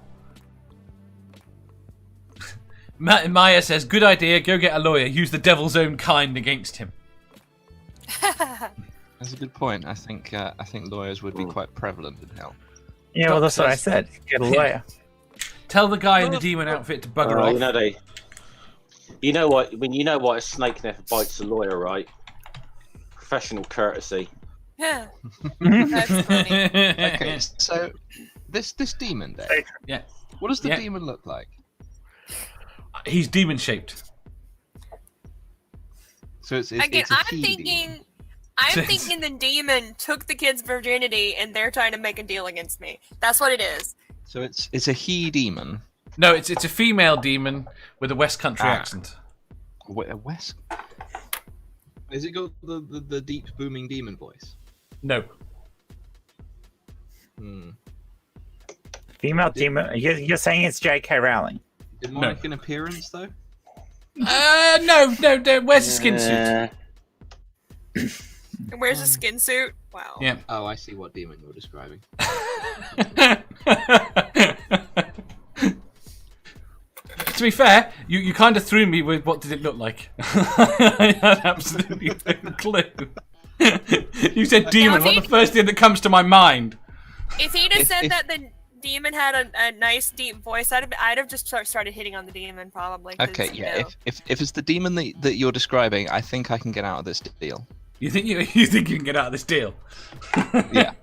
Maya says, good idea, go get a lawyer. Use the devil's own kind against him. That's a good point. I think lawyers would be quite prevalent in hell. Yeah, well, that's what I says- said. Get a lawyer. Tell the guy in the demon outfit to bugger off. you know what a snake never bites a lawyer, right? Professional courtesy. Yeah. That's funny. Okay, so this demon there. Yeah. What does the Yeah. demon look like? He's demon shaped. So it's Again, it's a I'm he thinking. demon. I'm thinking the demon took the kid's virginity and they're trying to make a deal against me. That's what it is. So it's a he demon. No, it's a female demon with a West Country accent. West. Has it got the deep booming demon voice? No. Female demon. You're saying it's J.K. Rowling. Demonic in appearance though? No. Where's the skin suit? And where's the skin suit? Wow. Yeah. Oh, I see what demon you're describing. To be fair, you kind of threw me with what did it look like. I had absolutely no clue. You said demon. What's the first thing that comes to my mind? If he'd have said that the demon had a nice deep voice, I'd have just started hitting on the demon probably. 'cause, Okay, you yeah. know. If it's the demon that you're describing, I think I can get out of this deal. You think you can get out of this deal? Yeah.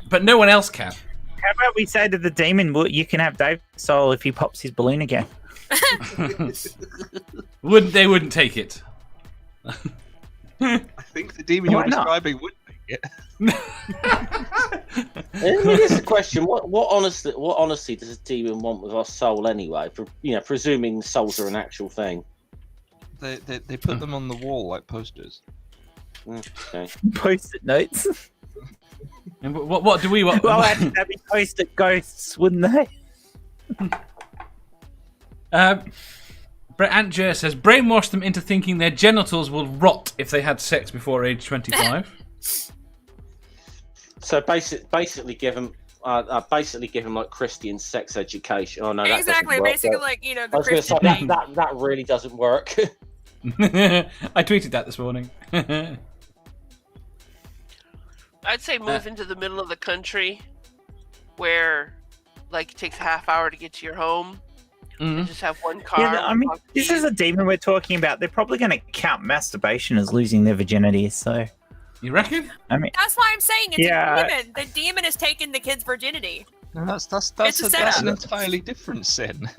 But no one else can. How about we say to the demon, well, you can have Dave's soul if he pops his balloon again? They wouldn't take it. I think the demon Why you're not? describing would take it. Here's the question: what honestly does a demon want with our soul anyway? Presuming souls are an actual thing. They put them on the wall like posters. Okay. Post-it notes. And what do we want? Well, actually, that'd be post-it ghosts, wouldn't they? Brett Antjer says, brainwash them into thinking their genitals will rot if they had sex before age 25. So basically give them like Christian sex education. Oh no, that Exactly. doesn't work, Basically, but- like, you know, I the was going to say Christian that, thing. that really doesn't work. I tweeted that this morning. I'd say move into the middle of the country where like it takes a half hour to get to your home and just have one car. Yeah, I mean, one this key. is a demon we're talking about. They're probably going to count masturbation as losing their virginity. So, You reckon? I mean, That's why I'm saying it's Yeah. a demon. The demon is taking the kid's virginity. No, that's It's a an setup. entirely different sin.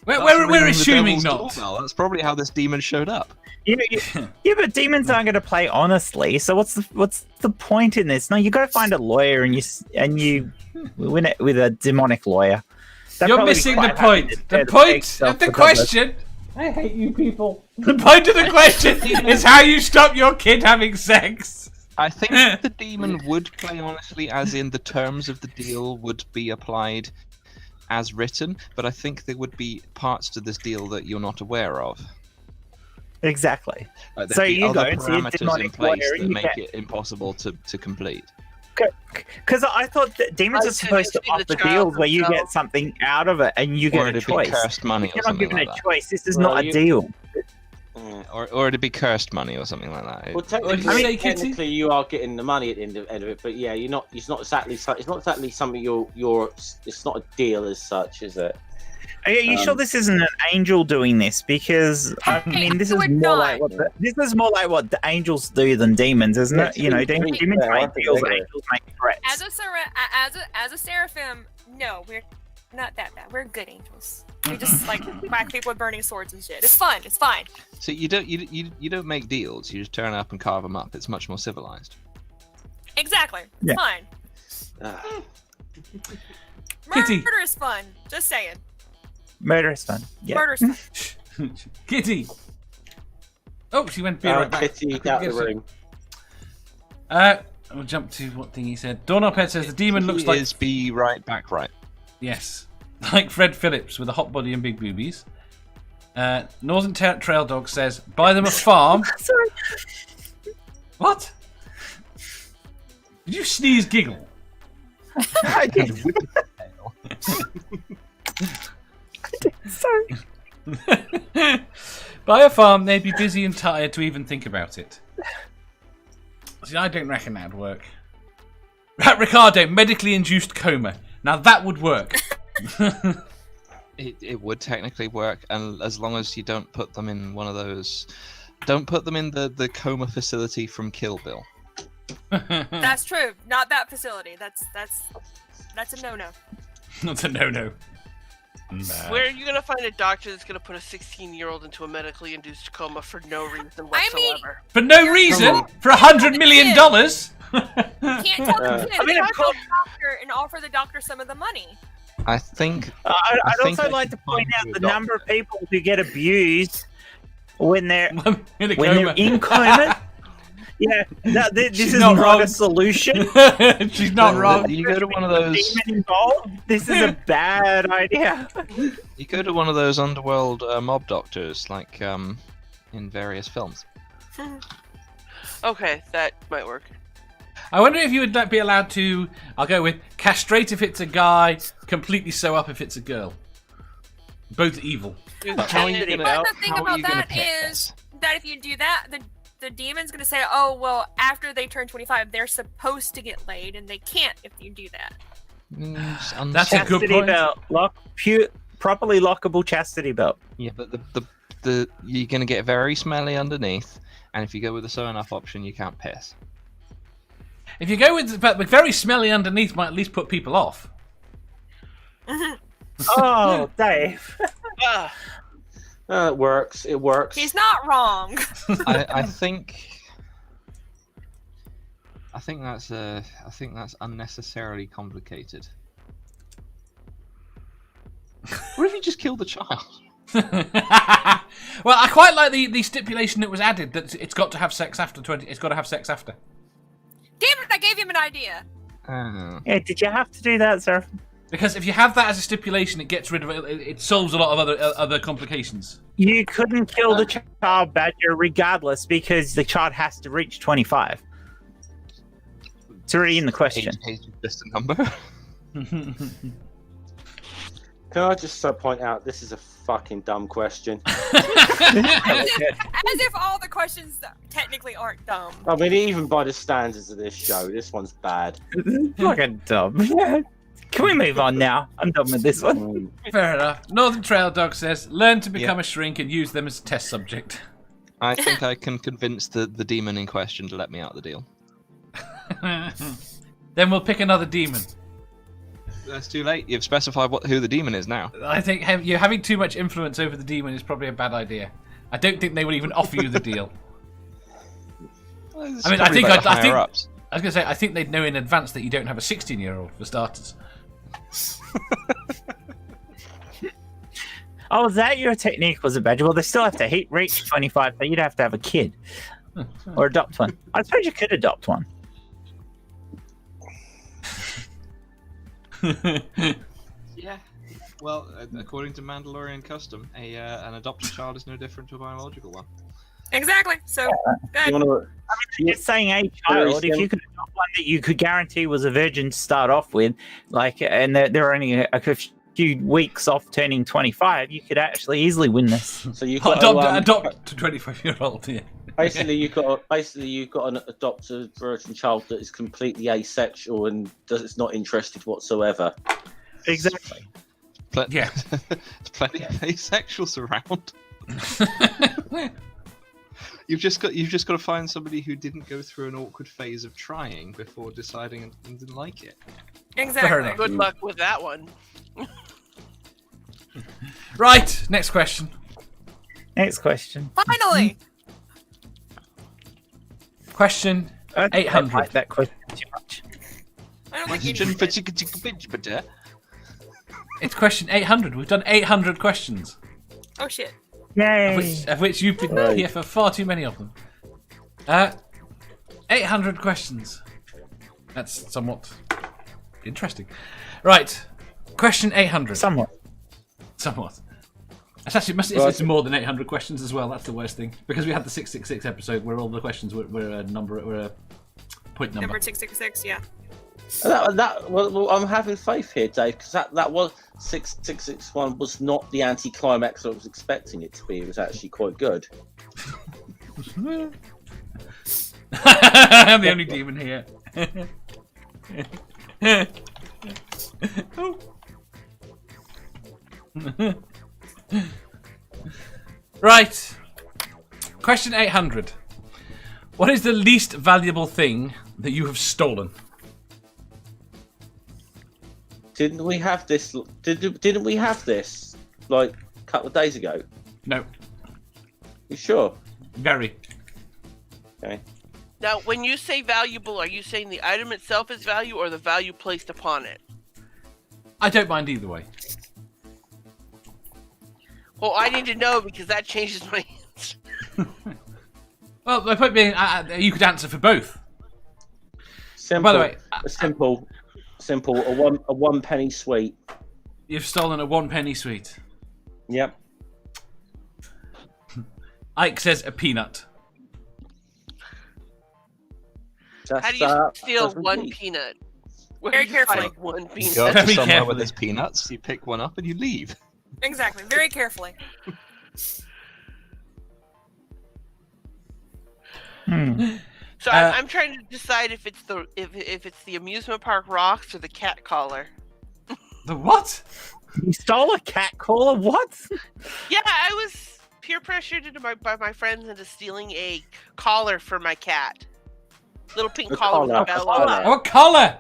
We're assuming not. That's probably how this demon showed up. Yeah, but demons aren't going to play honestly. So what's the point in this? No, you go find a lawyer and you win it with a demonic lawyer. You're missing the point. The point of the question. I hate you people. The point of the question is how you stop your kid having sex. I think the demon would play honestly, as in the terms of the deal would be applied as written, but I think there would be parts to this deal that you're not aware of. Exactly. So you go and see a demonic lawyer that make it impossible to complete. Because I thought that demons are supposed to offer deals where you get something out of it and you get a choice. Be cursed money You're or not something given like a choice. This is not a deal. Or it'd be cursed money or something like that. Well, technically, you are getting the money at the end of it, but yeah, you're not. It's not exactly. It's not exactly something you're. It's not a deal as such, is it? Are you sure this isn't an angel doing this? Because I mean, this is more like what the angels do than demons, isn't it? You know, demons make deals, angels make threats. As a seraphim, no, we're not that bad. We're good angels. We just like whack people with burning swords and shit. It's fun. It's fine. So you don't make deals. You just turn up and carve them up. It's much more civilized. Exactly. It's fine. Murder is fun. Just saying. Murder is fun. Yeah. Murder's fun. Kitty. Oh, she went right back. Kitty out the room. We'll jump to what thing he said. Dornoped says the demon looks like. Is be right back right. Yes. Like Fred Phillips with a hot body and big boobies. Northern Trail Dog says, buy them a farm. Sorry. What? Did you sneeze giggle? I did. Sorry. Buy a farm, they'd be busy and tired to even think about it. See, I don't reckon that'd work. Ricardo, medically induced coma. Now that would work. It would technically work, and as long as you don't put them in one of those, don't put them in the coma facility from Kill Bill. That's true. Not that facility. That's a no-no. That's a no-no. Where are you gonna find a doctor that's gonna put a 16-year-old into a medically induced coma for no reason whatsoever? For no reason? For $100 million? You can't tell the kid. Call the doctor and offer the doctor some of the money. I think. I'd also like to point out the number of people who get abused when they're in coma. Yeah, this is not a solution. She's not wrong. You go to one of those. Demon involved. This is a bad idea. You go to one of those underworld mob doctors, like in various films. Okay, that might work. I wonder if you would be allowed to. I'll go with castrate if it's a guy, completely sew up if it's a girl. Both evil. How are you But gonna, the thing about that is that if you do that, the demon's gonna say, "Oh, well, after they turn 25, they're supposed to get laid, and they can't if you do that." That's a good point. Belt. Properly lockable chastity belt. Yeah, but the you're gonna get very smelly underneath, and if you go with the sewing up option, you can't piss. If you go with but very smelly underneath, might at least put people off. Oh, Dave. It works. It works. He's not wrong. I think that's unnecessarily complicated. What if you just killed the child? Well, I quite like the stipulation that was added that it's got to have sex after 20. It's got to have sex after. Damn it! I gave him an idea. Yeah, did you have to do that, sir? Because if you have that as a stipulation, it gets rid of it. It solves a lot of other complications. You couldn't kill the child badger regardless because the child has to reach 25. It's already in the question. Age is just a number. Can I just point out this is a fucking dumb question? As if all the questions technically aren't dumb. I mean, even by the standards of this show, this one's bad. Fucking dumb. Can we move on now? I'm done with this one. Fair enough. Northern Trail Dog says, learn to become a shrink and use them as a test subject. I think I can convince the demon in question to let me out the deal. Then we'll pick another demon. That's too late. You've specified who the demon is now. I think you're having too much influence over the demon is probably a bad idea. I don't think they will even offer you the deal. Well, I mean, I think ups. I was going to say, I think they'd know in advance that you don't have a 16-year-old, for starters. Oh, is that your technique, was it, Badger? Well, they still have to reach 25, so you'd have to have a kid. Or adopt one. I suppose you could adopt one. Yeah. Well, according to Mandalorian custom, an adopted child is no different to a biological one. Exactly. So, You good. wanna- You're saying a child, if you could adopt one that you could guarantee was a virgin to start off with, and they're only a few weeks off turning 25, you could actually easily win this. So you got to, Adopt a 25-year-old, yeah. basically you've got an adopted virgin child that is completely asexual and is not interested whatsoever. Exactly. Yeah. There's plenty of asexuals around. You've just got to find somebody who didn't go through an awkward phase of trying before deciding and didn't like it. Fair Exactly. enough. Good luck with that one. Right, next question. Next question. Finally. Question I don't 800. like that question too much. I don't think you need It's question 800. We've done 800 questions, Oh shit. Yay! of which you've been Right. here for far too many of them. 800 questions. That's somewhat interesting. Right, question 800. Somewhat. Somewhat. It's actually it's more than 800 questions as well. That's the worst thing, because we had the 666 episode where all the questions were a point number. Number 666. Yeah. Well, I'm having faith here, Dave, because that was 6661 was not the anti-climax I was expecting it to be. It was actually quite good. I'm the only demon here. Right. Question 800. What is the least valuable thing that you have stolen? Didn't we have this? Didn't we have this like a couple of days ago? No. You sure? Very. Okay. Now, when you say valuable, are you saying the item itself is value or the value placed upon it? I don't mind either way. Well, I need to know because that changes my answer. Well, my point being, you could answer for both. Simple. By the way, simple. A one penny sweet. you've stolen a 1 penny sweet. Yep. Ike says a peanut. How do you steal one peanut? Where Very do you find carefully. one You peanut? go to Very somewhere carefully. where there's peanuts, you pick one up and you leave. Exactly. Very carefully. So I'm trying to decide if it's the amusement park rocks or the cat collar. The what? You stole a cat collar? What? Yeah, I was peer pressured by my friends into stealing a collar for my cat. Little pink A collar with a collar, bell a on collar. it. Oh, a collar!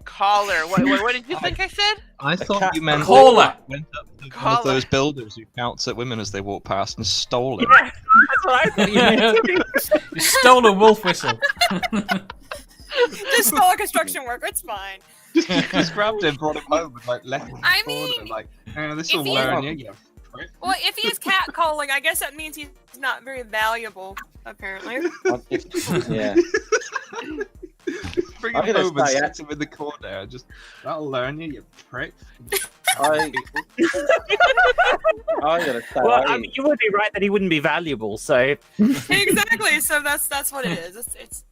Collar. What did you think I said? I thought cat you meant collar. went up to one Collar. of those builders who counts at women as they walk past and stole it. That's what I thought you meant. You stole a wolf whistle. Just stole a construction worker. It's fine. Just grabbed him, brought him home, and like left him in the I corner, mean, like, this if will he- learn you. You prick." Well, if he is catcalling, I guess that means he's not very valuable. Apparently. Yeah. Bring I'm him gonna home and say, sit him in the corner. Just that'll learn you, you prick. I gotta say, Well, I mean, you would be right that he wouldn't be valuable, so... Exactly. So that's what it is. It's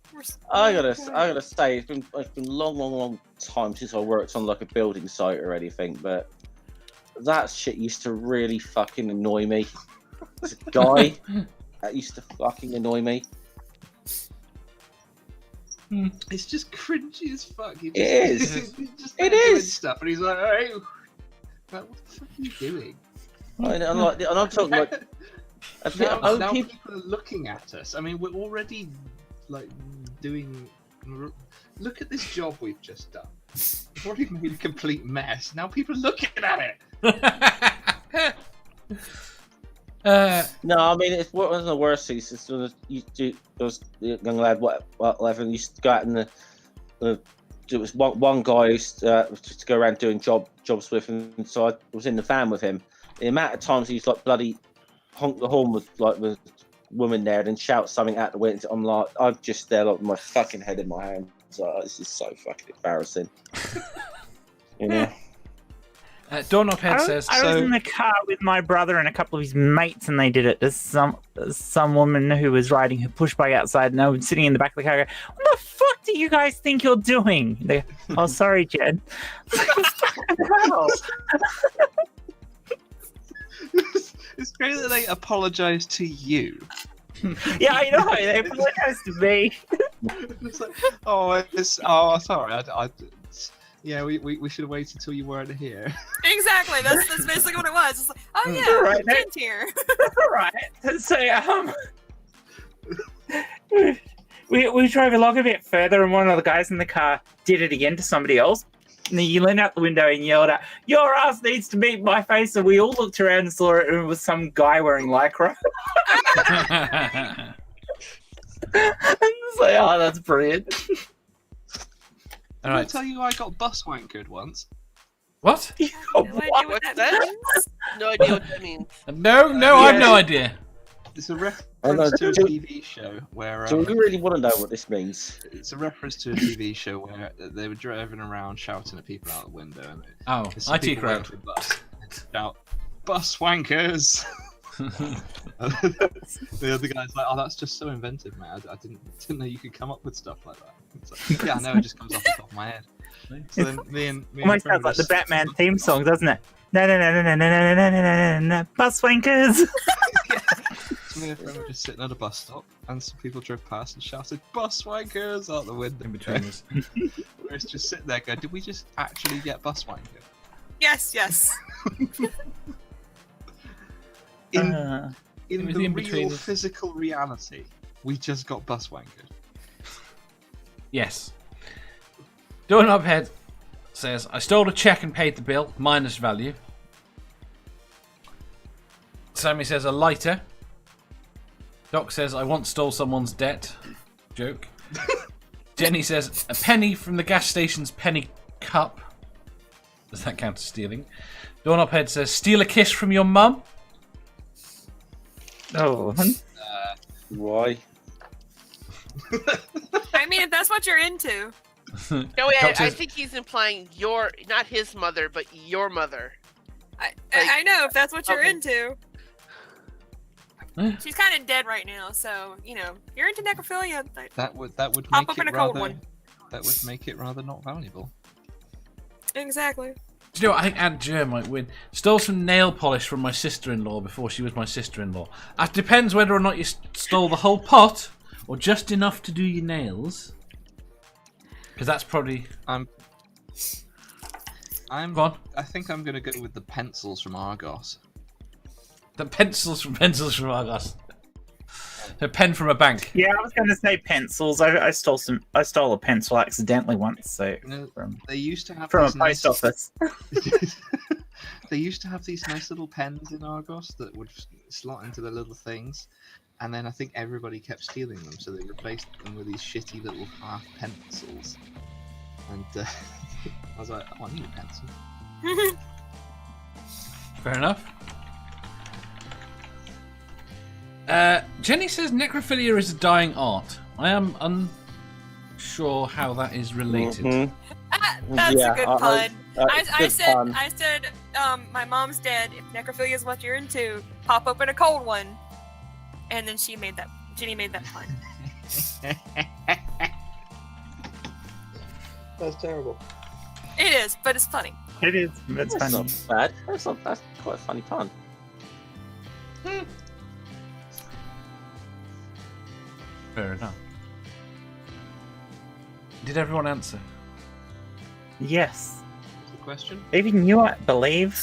I gotta say, it's been a long time since I worked on like a building site or anything, but that shit used to really fucking annoy me. There's a guy that used to fucking annoy me. It's just cringy as fuck. It is. He's just It there doing is. stuff, and he's like, "Hey, what the fuck are you doing?" And I'm talking like Now people. people are looking at us. I mean, we're already like doing. Look at this job we've just done. You've already made a complete mess. Now people are looking at it. No, I mean it's one of the worst things. It's when you do those young lad, whatever, used to go out in the there was one guy who used to go around doing jobs with him. So I was in the van with him. The amount of times he's like bloody honk the horn with a woman there, and shout something out the window. I'm like, I'm just there, like with my fucking head in my hand. So this is so fucking embarrassing. You know. Doorknob Head says. I was in the car with my brother and a couple of his mates, and they did it. There's some woman who was riding her push bike outside, and I was sitting in the back of the car. Going, what the fuck do you guys think you're doing? They go, oh, sorry, Jed. It's great that they apologise to you. Yeah, I know. They apologise to me. It's like, sorry. Yeah, we should have waited until you weren't here. Exactly. That's basically what it was. It's like, oh yeah, Right, Jed's here. Right. So we drove along a bit further, and one of the guys in the car did it again to somebody else. And he leaned out the window and yelled out, "Your ass needs to meet my face!" And we all looked around and saw it, and it was some guy wearing lycra. And it's like, oh, that's brilliant. Did I tell you I got bus wankered once? What? No idea what What's that that? means. No idea what that means. No, I have no idea. It's a reference to a TV show where. Do we really want to know what this means? It's a reference to a TV show where they were driving around shouting at people out the window. And Oh, IT crowd. Shout, bus wankers! The other guy's like, "Oh, that's just so inventive, man. I didn't know you could come up with stuff like that." It's like, yeah, I know. It just comes off the top of my head. So then me and Almost sounds like the Batman theme song, doesn't it? No, bus wankers. So me and a friend were just sitting at a bus stop, and some people drove past and shouted, "Bus wankers!" out the window. In between us. We're just sitting there going, "Did we just actually get bus wankered?" Yes. In It was the in real between. physical reality, we just got bus wankered. Yes. Doorknob Head says, I stole a check and paid the bill, minus value. Sammy says, a lighter. Doc says, I once stole someone's debt. Joke. Jenny says, a penny from the gas station's penny cup. Does that count as stealing? Doorknob Head says, steal a kiss from your mum. Oh. Why? I mean, if that's what you're into. No, I think he's implying not his mother, but your mother. I know if that's what you're Okay. into. She's kind of dead right now, so if you're into necrophilia. That would Pop make up in it a cold rather. one. That would make it rather not valuable. Exactly. Do you know what? I think Aunt Jer might win. Stole some nail polish from my sister-in-law before she was my sister-in-law. It depends whether or not you stole the whole pot or just enough to do your nails. Because that's probably... Go on. I think I'm gonna go with the pencils from Argos. The pencils from Argos. A pen from a bank. Yeah, I was going to say pencils. I stole a pencil accidentally once. So They used to have from a these post office. They used to have these nice little pens in Argos that would slot into the little things, and then I think everybody kept stealing them, so they replaced them with these shitty little half pencils. And I was like, oh, I need a pencil. Fair enough. Jenny says necrophilia is a dying art. I am unsure how that is related. Mm-hmm. That's Yeah, a good pun. I good said, pun. my mom's dead. If necrophilia is what you're into, pop open a cold one. And then Jenny made that pun. That's terrible. It is, but it's funny. It is. It's That's funny. not bad. That's quite a funny pun. Fair enough. Did everyone answer? Yes. What's the question? Even you, I believe.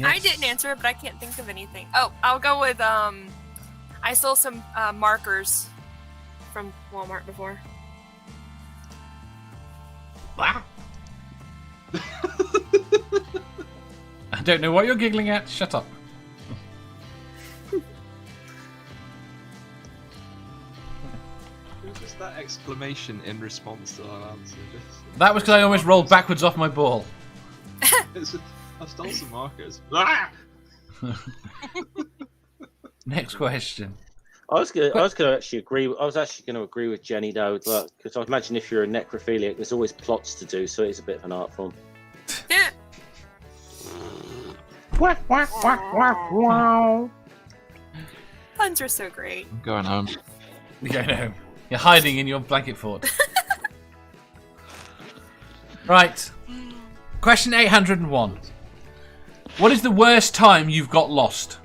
I didn't answer it, but I can't think of anything. Oh, I'll go with I stole some markers from Walmart before. Wow. I don't know what you're giggling at. Shut up. It was just that exclamation in response to our answer. That was because I almost rolled backwards off my ball. I stole some markers. Ah! Next question. I was actually going to agree with Jenny though, because I imagine if you're a necrophiliac, there's always plots to do, so it's a bit of an art form. Yeah. Puns are so great. I'm going home. You're going home. You're hiding in your blanket fort. Right. Question 801. What is the worst time you've got lost?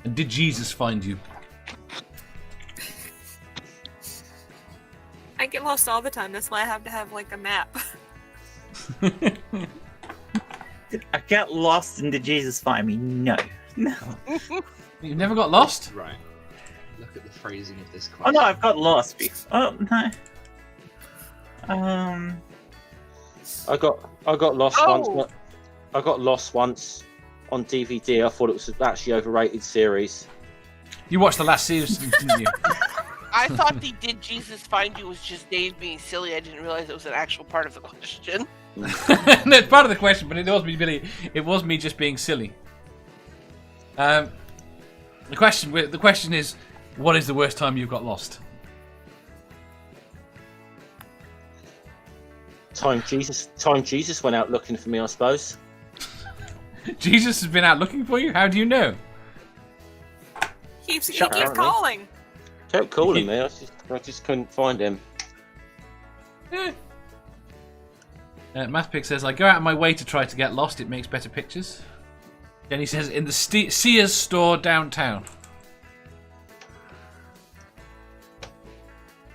And did Jesus find you? I get lost all the time. That's why I have to have like a map. I got lost and did Jesus find me? No. No. You've never got lost? Right. Look at the phrasing of this question. Oh no, I've got lost before. Oh no. I got lost Oh. once. I got lost once on DVD. I thought it was actually overrated series. You watched the last season, didn't you? I thought the "Did Jesus find you" was just Dave being silly. I didn't realize it was an actual part of the question. That's part of the question, but it was me just being silly. The question is, what is the worst time you've got lost? Time Jesus went out looking for me, I suppose. Jesus has been out looking for you? How do you know? He keeps Apparently. calling. Kept calling me. I just couldn't find him. Mathpig says, I go out of my way to try to get lost. It makes better pictures. Jenny says, in the Sears store downtown.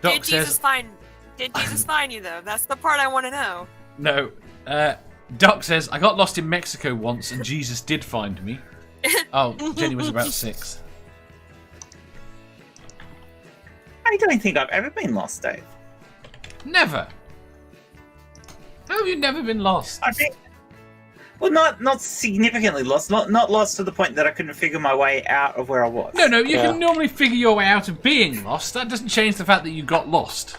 Doc Did Jesus says, find you though? That's the part I want to know. no. Doc says, I got lost in Mexico once and Jesus did find me. Oh, Jenny was about 6. I don't think I've ever been lost, Dave. Never. How have you never been lost? I think. Well, not significantly lost. Not lost to the point that I couldn't figure my way out of where I was. No, you can normally figure your way out of being lost. That doesn't change the fact that you got lost.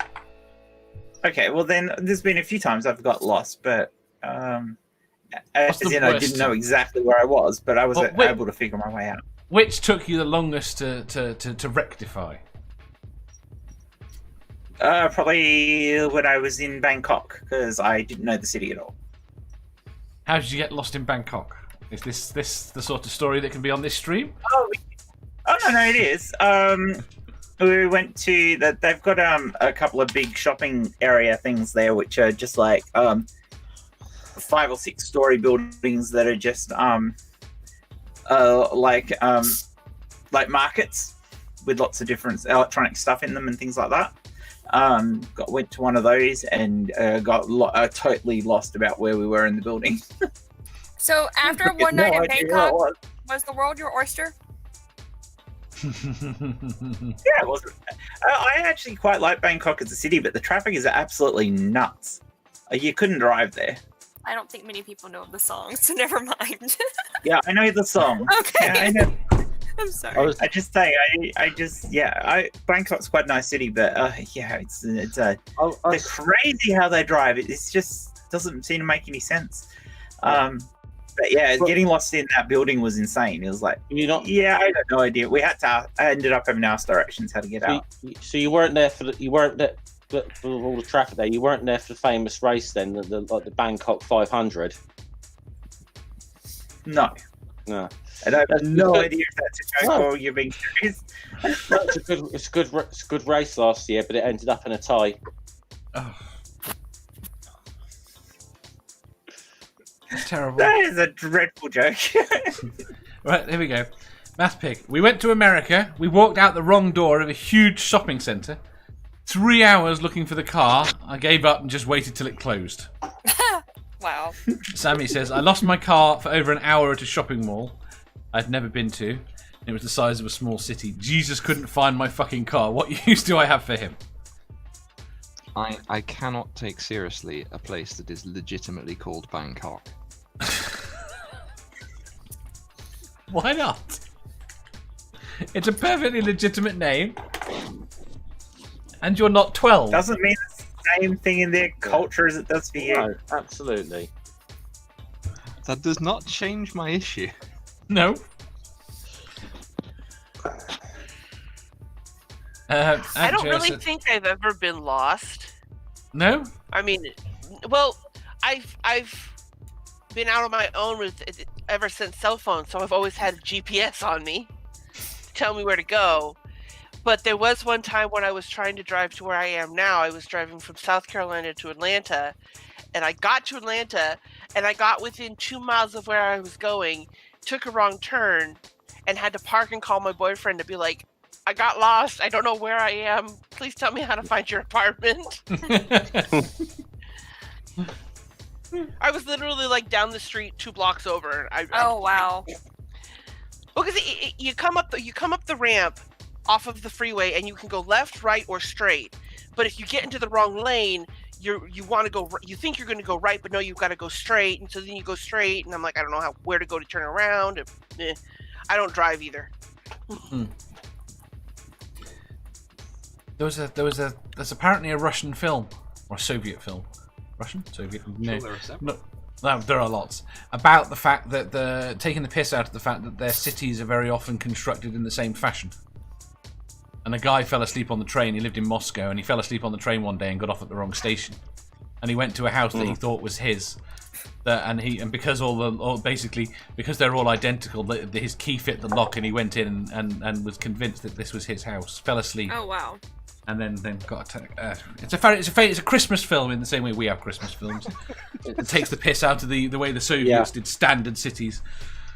Okay, well then, there's been a few times I've got lost, but What's the I worst? didn't know exactly where I was, but I was Well, wait. able to figure my way out. Which took you the longest to rectify? Probably when I was in Bangkok, because I didn't know the city at all. How did you get lost in Bangkok? Is this the sort of story that can be on this stream? Oh no, it is. We went to that. They've got a couple of big shopping area things there, which are just like 5 or 6 story buildings that are just like markets with lots of different electronic stuff in them and things like that. Went to one of those and got totally lost about where we were in the building. So after one No night in idea where I Bangkok, was the world your oyster? Yeah, it was. I actually quite like Bangkok as a city, but the traffic is absolutely nuts. You couldn't drive there. I don't think many people know the song, so never mind. Yeah, I know the song. Okay. Yeah, I know. I'm sorry. Bangkok's quite a nice city, but they're crazy how they drive. It's just doesn't seem to make any sense. But yeah, getting lost in that building was insane. It was like, I had no idea. I ended up having to ask directions how to get out. So you weren't there for all the traffic there. You weren't there for the famous race then, the Bangkok 500. No. And I have no idea if that's a joke or you're being serious. No, it's a good race last year, but it ended up in a tie. Oh. That's terrible. That is a dreadful joke. Right, here we go. Math Pig. We went to America. We walked out the wrong door of a huge shopping centre. 3 hours looking for the car. I gave up and just waited till it closed. Wow. Sammy says, I lost my car for over an hour at a shopping mall I'd never been to. It was the size of a small city. Jesus couldn't find my fucking car. What use do I have for him? I cannot take seriously a place that is legitimately called Bangkok. Why not? It's a perfectly legitimate name. And you're not 12. Doesn't mean it's the same thing in their culture as it does for you. No, absolutely. That does not change my issue. No. I don't really think I've ever been lost. No? I mean, well, I've been out on my own with ever since cell phones, so I've always had a GPS on me to tell me where to go. But there was one time when I was trying to drive to where I am now. I was driving from South Carolina to Atlanta, and I got to Atlanta, and I got within 2 miles of where I was going, took a wrong turn, and had to park and call my boyfriend to be like, I got lost. I don't know where I am. Please tell me how to find your apartment. I was literally like down the street 2 blocks over. Oh wow! Well, because you come up the ramp off of the freeway, and you can go left, right, or straight. But if you get into the wrong lane, you want to go. You think you're going to go right, but no, you've got to go straight. And so then you go straight, and I'm like, I don't know where to go to turn around. I don't drive either. There's apparently a Russian film or a Soviet film. Russian? Soviet? No. No, there are lots. About the fact that they're taking the piss out of the fact that their cities are very often constructed in the same fashion. And a guy fell asleep on the train. He lived in Moscow, and he fell asleep on the train one day and got off at the wrong station. And he went to a house that he thought was his. And because because they're all identical, his key fit the lock, and he went in and was convinced that this was his house. Fell asleep. Oh wow! And then got attacked. It's a Christmas film in the same way we have Christmas films. It takes the piss out of the way the Soviets did standard cities.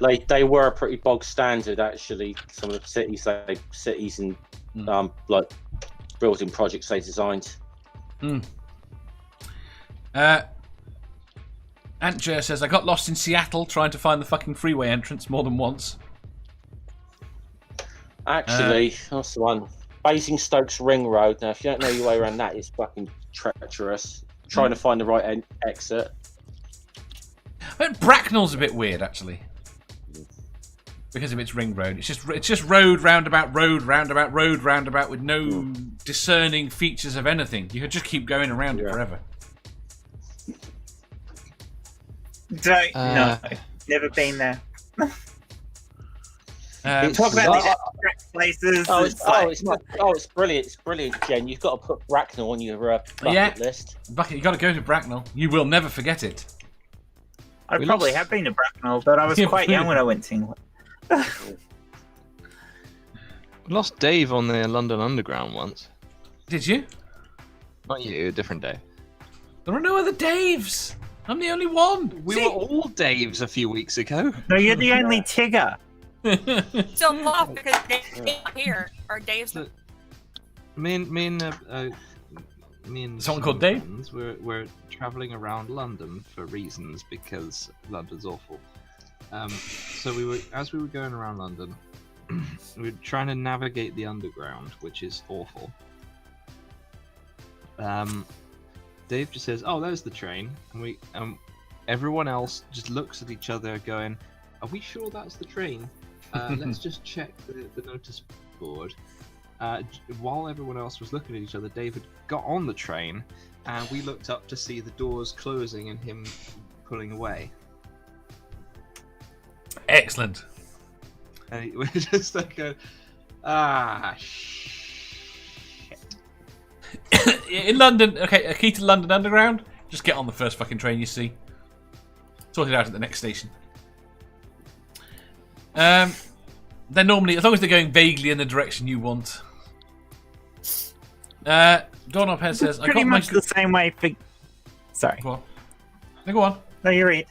Like they were pretty bog standard actually. Some of the cities and like building projects they designed. Antjer says, I got lost in Seattle trying to find the fucking freeway entrance more than once. Actually, that's the one. Basingstoke's Ring Road. Now, if you don't know your way around that, it's fucking treacherous. Trying to find the right exit. But Bracknell's a bit weird, actually. Because of its ring road. It's just road, roundabout, with no discerning features of anything. You could just keep going around it forever. No, never been there. You talk about these abstract places. It's brilliant. It's brilliant, Jen. You've got to put Bracknell on your bucket list. Bucket, you got to go to Bracknell. You will never forget it. I probably have been to Bracknell, but I was quite young when I went to England. We lost Dave on the London Underground once. Did you? Not you, a different Dave. There are no other Daves. I'm the only one. We were all Daves a few weeks ago. No, you're the only Tigger. So off because Dave's not here, or Dave's. Me and someone called Dave. We're traveling around London for reasons because London's awful. So as we were going around London, we were trying to navigate the underground, which is awful. Dave just says, "Oh, there's the train," and everyone else just looks at each other, going, "Are we sure that's the train? Let's just check the notice board." While everyone else was looking at each other, David got on the train, and we looked up to see the doors closing and him pulling away. Excellent. And we're just like, shit. In London, okay, a key to London Underground, just get on the first fucking train you see. Sort it out at the next station. They're normally, as long as they're going vaguely in the direction you want. Dawn Opez says, Pretty much the same way for... Sorry. Go on. No, go on. No, you're right.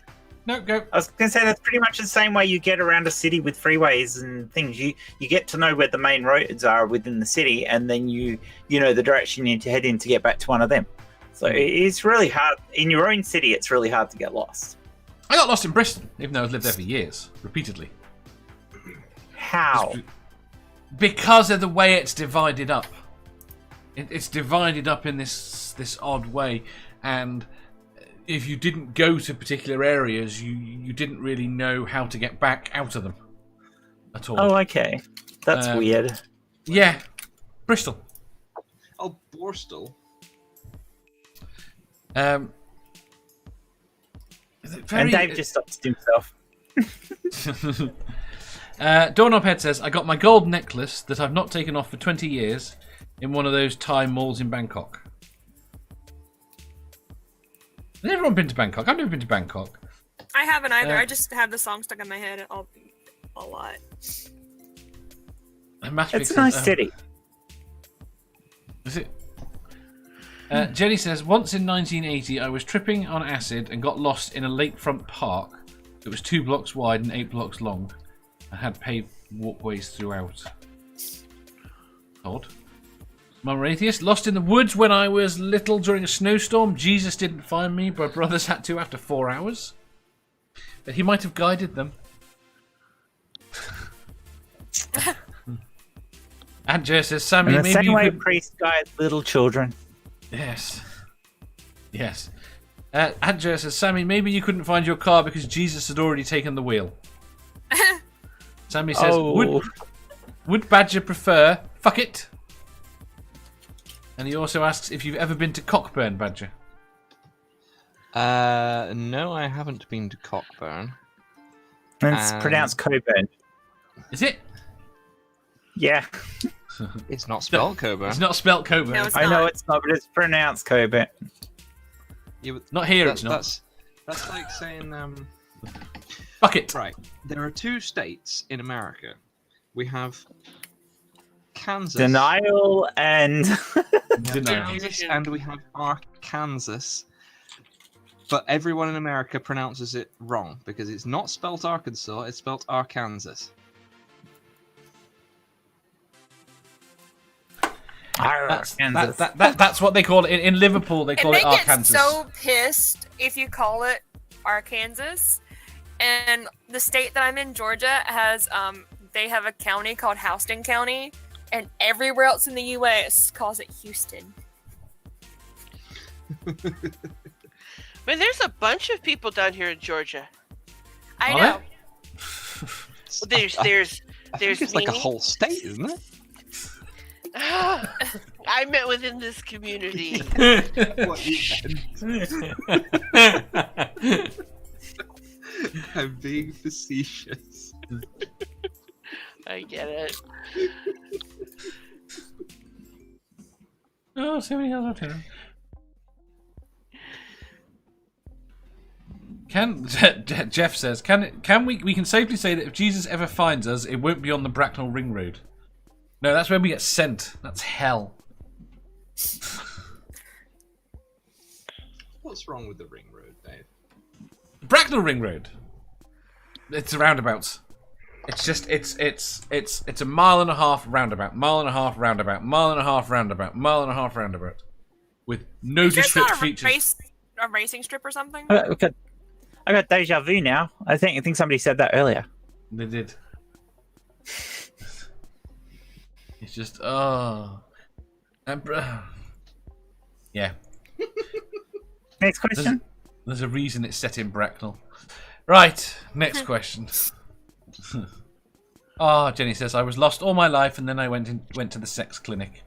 No, go. I was going to say that's pretty much the same way you get around a city with freeways and things. You get to know where the main roads are within the city, and then you know the direction you need to head in to get back to one of them. So it's really hard. In your own city, it's really hard to get lost. I got lost in Bristol, even though I've lived there for years, repeatedly. How? Because of the way it's divided up. it's divided up in this odd way, and if you didn't go to particular areas, you didn't really know how to get back out of them at all. Oh, okay. That's weird. Yeah, Bristol. Oh, Borstal. Very, And Dave just stopped himself. Doorknobhead says, I got my gold necklace that I've not taken off for 20 years in one of those Thai malls in Bangkok. Has everyone been to Bangkok? I've never been to Bangkok. I haven't either. I just have the song stuck in my head a lot. It's a nice city. Is it? Jenny says, once in 1980, I was tripping on acid and got lost in a lakefront park. It was 2 blocks wide and 8 blocks long. I had paved walkways throughout. Odd. Mum Atheist, lost in the woods when I was little during a snowstorm. Jesus didn't find me, but brothers had to after 4 hours. But he might have guided them. And Joe says, Sammy, In the maybe same you way could... priest guides little children. Yes. Yes. And Joe says, Sammy, maybe you couldn't find your car because Jesus had already taken the wheel. Sammy says, would Badger prefer... Fuck it. And he also asks if you've ever been to Cockburn, Badger. No, I haven't been to Cockburn. And it's pronounced Coburn. Is it? Yeah. It's not spelled Coburn. It's not spelt Coburn. No, it's I know not. it's not, but it's pronounced Coburn. Not here, it's not. That's like saying... Fuck it. Right. There are 2 states in America. We have Kansas. Denial and... Kansas, and we have Arkansas. But everyone in America pronounces it wrong because it's not spelt Arkansas, it's spelt Arkansas. That's what they call it. In Liverpool, they call it And they get Arkansas. so pissed if you call it Arkansas. And the state that I'm in, Georgia, has they have a county called Houston County, and everywhere else in the U.S. calls it Houston. Man, there's a bunch of people down here in Georgia. I Are know. Well, there's I think it's like a me. whole state, isn't it? I met within this community. What you meant. I'm being facetious. I get it. Oh, so many other things. Jeff says, can we can safely say that if Jesus ever finds us, it won't be on the Bracknell Ring Road. No, that's where we get sent. That's hell. What's wrong with the Ring Road, Dave? Bracknell Ring Road. It's a roundabout. It's just it's a mile and a half roundabout, mile and a half roundabout, mile and a half roundabout, mile and a half roundabout, with no Is this descript not features. a racing strip or something? I got deja vu now. I think somebody said that earlier. They did. It's just yeah. Next question. There's a reason it's set in Bracknell. Right, next question. Jenny says, I was lost all my life and then I went to the sex clinic.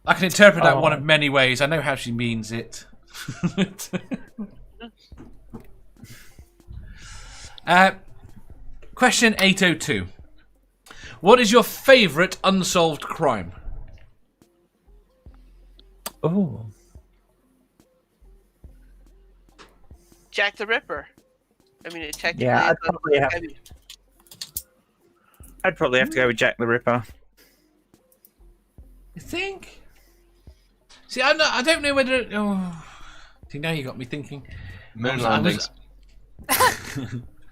I can interpret that one of many ways. I know how she means it. Question 802. What is your favourite unsolved crime? Oh. Jack the Ripper. I mean, it technically. Yeah, is I'd probably have to go with Jack the Ripper. You think? See, I don't know whether. Oh, see, now you got me thinking. Moon landings.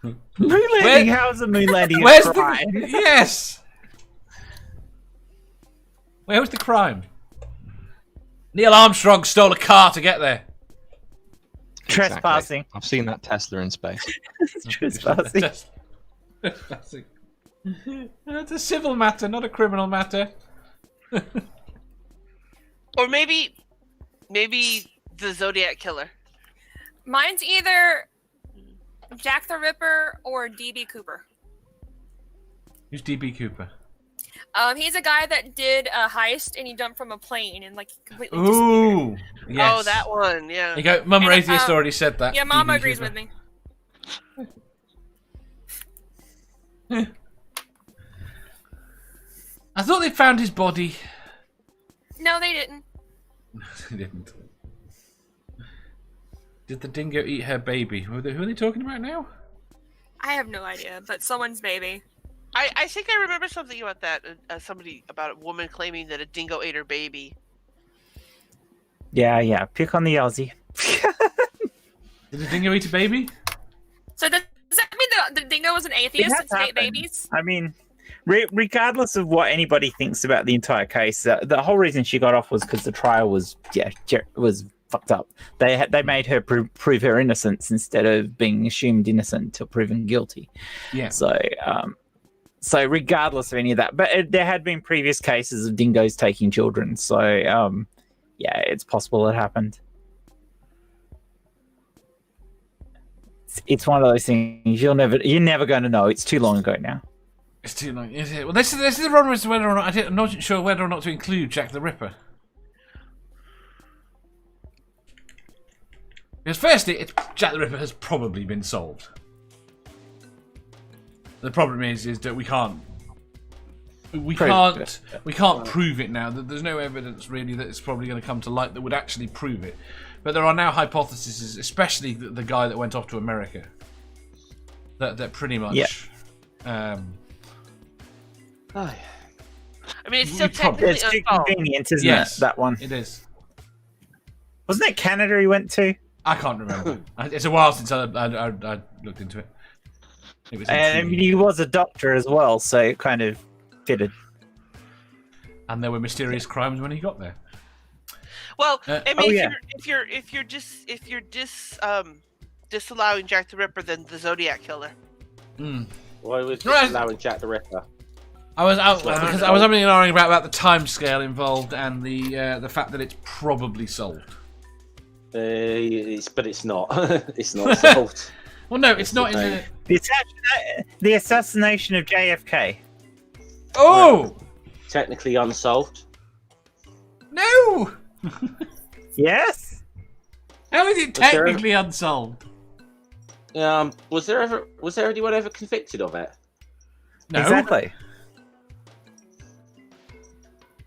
Moon landing? How is a moon landing Where's a crime? Yes. Where was the crime? Neil Armstrong stole a car to get there. Trespassing. I've seen that Tesla in space. Trespassing. Trespassing. It's a civil matter, not a criminal matter. Or maybe the Zodiac Killer. Mine's either Jack the Ripper or DB Cooper. Who's DB Cooper? He's a guy that did a heist and he jumped from a plane and like completely Ooh, disappeared. yes. Oh, that one, yeah. You go, Mama And, Atheist already said that. Yeah, Mama DB agrees Cooper. with me. I thought they found his body. No, they didn't. They didn't. Did the dingo eat her baby? Who are they talking about now? I have no idea, but someone's baby. I think I remember something about that. Somebody about a woman claiming that a dingo ate her baby. Yeah. Pick on the Aussie. Did the dingo eat a baby? So does that mean the dingo was an atheist has and ate happened. babies? I mean, regardless of what anybody thinks about the entire case, the whole reason she got off was because the trial was fucked up. They made her prove her innocence instead of being assumed innocent until proven guilty. Yeah. So regardless of any of that, but there had been previous cases of dingoes taking children. So yeah, it's possible it happened. It's one of those things you're never going to know. It's too long ago now. It's too long, is it? Well, this is the problem as to whether or not I'm not sure whether or not to include Jack the Ripper. Because firstly, Jack the Ripper has probably been solved. The problem is that we can't prove it now. There's no evidence really that it's probably going to come to light that would actually prove it. But there are now hypotheses, especially the guy that went off to America, that pretty much. I mean, it's still We probably- technically It's too unsolved. convenient, isn't Yes, it? That one. It is. Wasn't it Canada he went to? I can't remember. It's a while since I looked into it. It was And intriguing. he was a doctor as well, so it kind of fitted. And there were mysterious crimes when he got there. Well, I mean, yeah. if you're disallowing Jack the Ripper, then the Zodiac Killer. Why was Right. just allowing Jack the Ripper? I was out because I was having an argument about the time scale involved and the fact that it's probably solved. But it's not. It's not solved. Well, no, it's not in the. The assassination of JFK. Oh Technically unsolved. no! Yes. How is it there- technically unsolved? Was there anyone ever convicted of it? No, Exactly.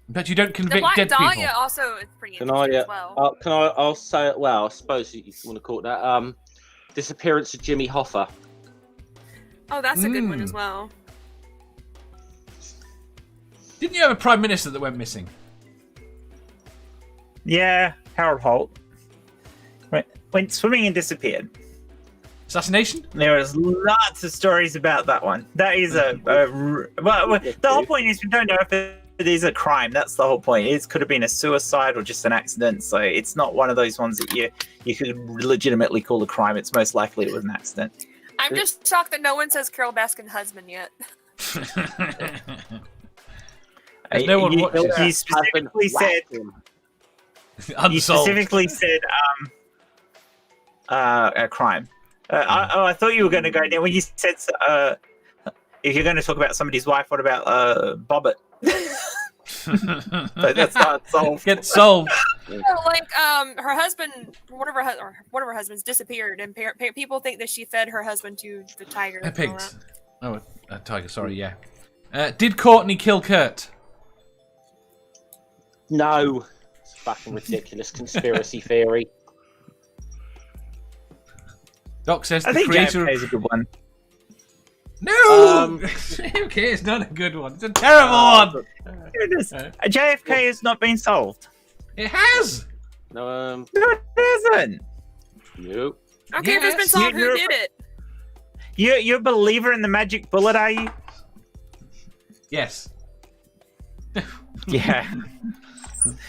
but you don't The convict Black dead Dahlia people. also is pretty Can interesting I? as well. I'll say it. Well, I suppose you want to call it that. Disappearance of Jimmy Hoffa. Oh, that's a good one as well. Didn't you have a prime minister that went missing? Yeah, Harold Holt went swimming and disappeared. Assassination? There was lots of stories about that one. That is well, the whole point is we don't know if it is a crime. That's the whole point. It could have been a suicide or just an accident. So it's not one of those ones that you could legitimately call a crime. It's most likely it was an accident. I'm just shocked that no one says Carol Baskin's husband yet. There's no one watches. You specifically said. You Unsolved. specifically said a crime. I thought you were going to go there when you said if you're going to talk about somebody's wife. What about Bobbit? But that's not solved. Get solved. Like her husband, one of her husbands disappeared, and people think that she fed her husband to the tiger. and all Pigs. that. Oh, a tiger. Sorry. Yeah. Did Courtney kill Kurt? No. It's a fucking ridiculous conspiracy theory. Doc says I the think creator. JFK is a good one. No. Okay, it's not a good one. It's a terrible one. Here it is. JFK has not been solved. It has. No. No, it hasn't. Nope. Okay, if it's been Yes, solved, who you're- did it? You're a believer in the magic bullet, are you? Yes. Yeah.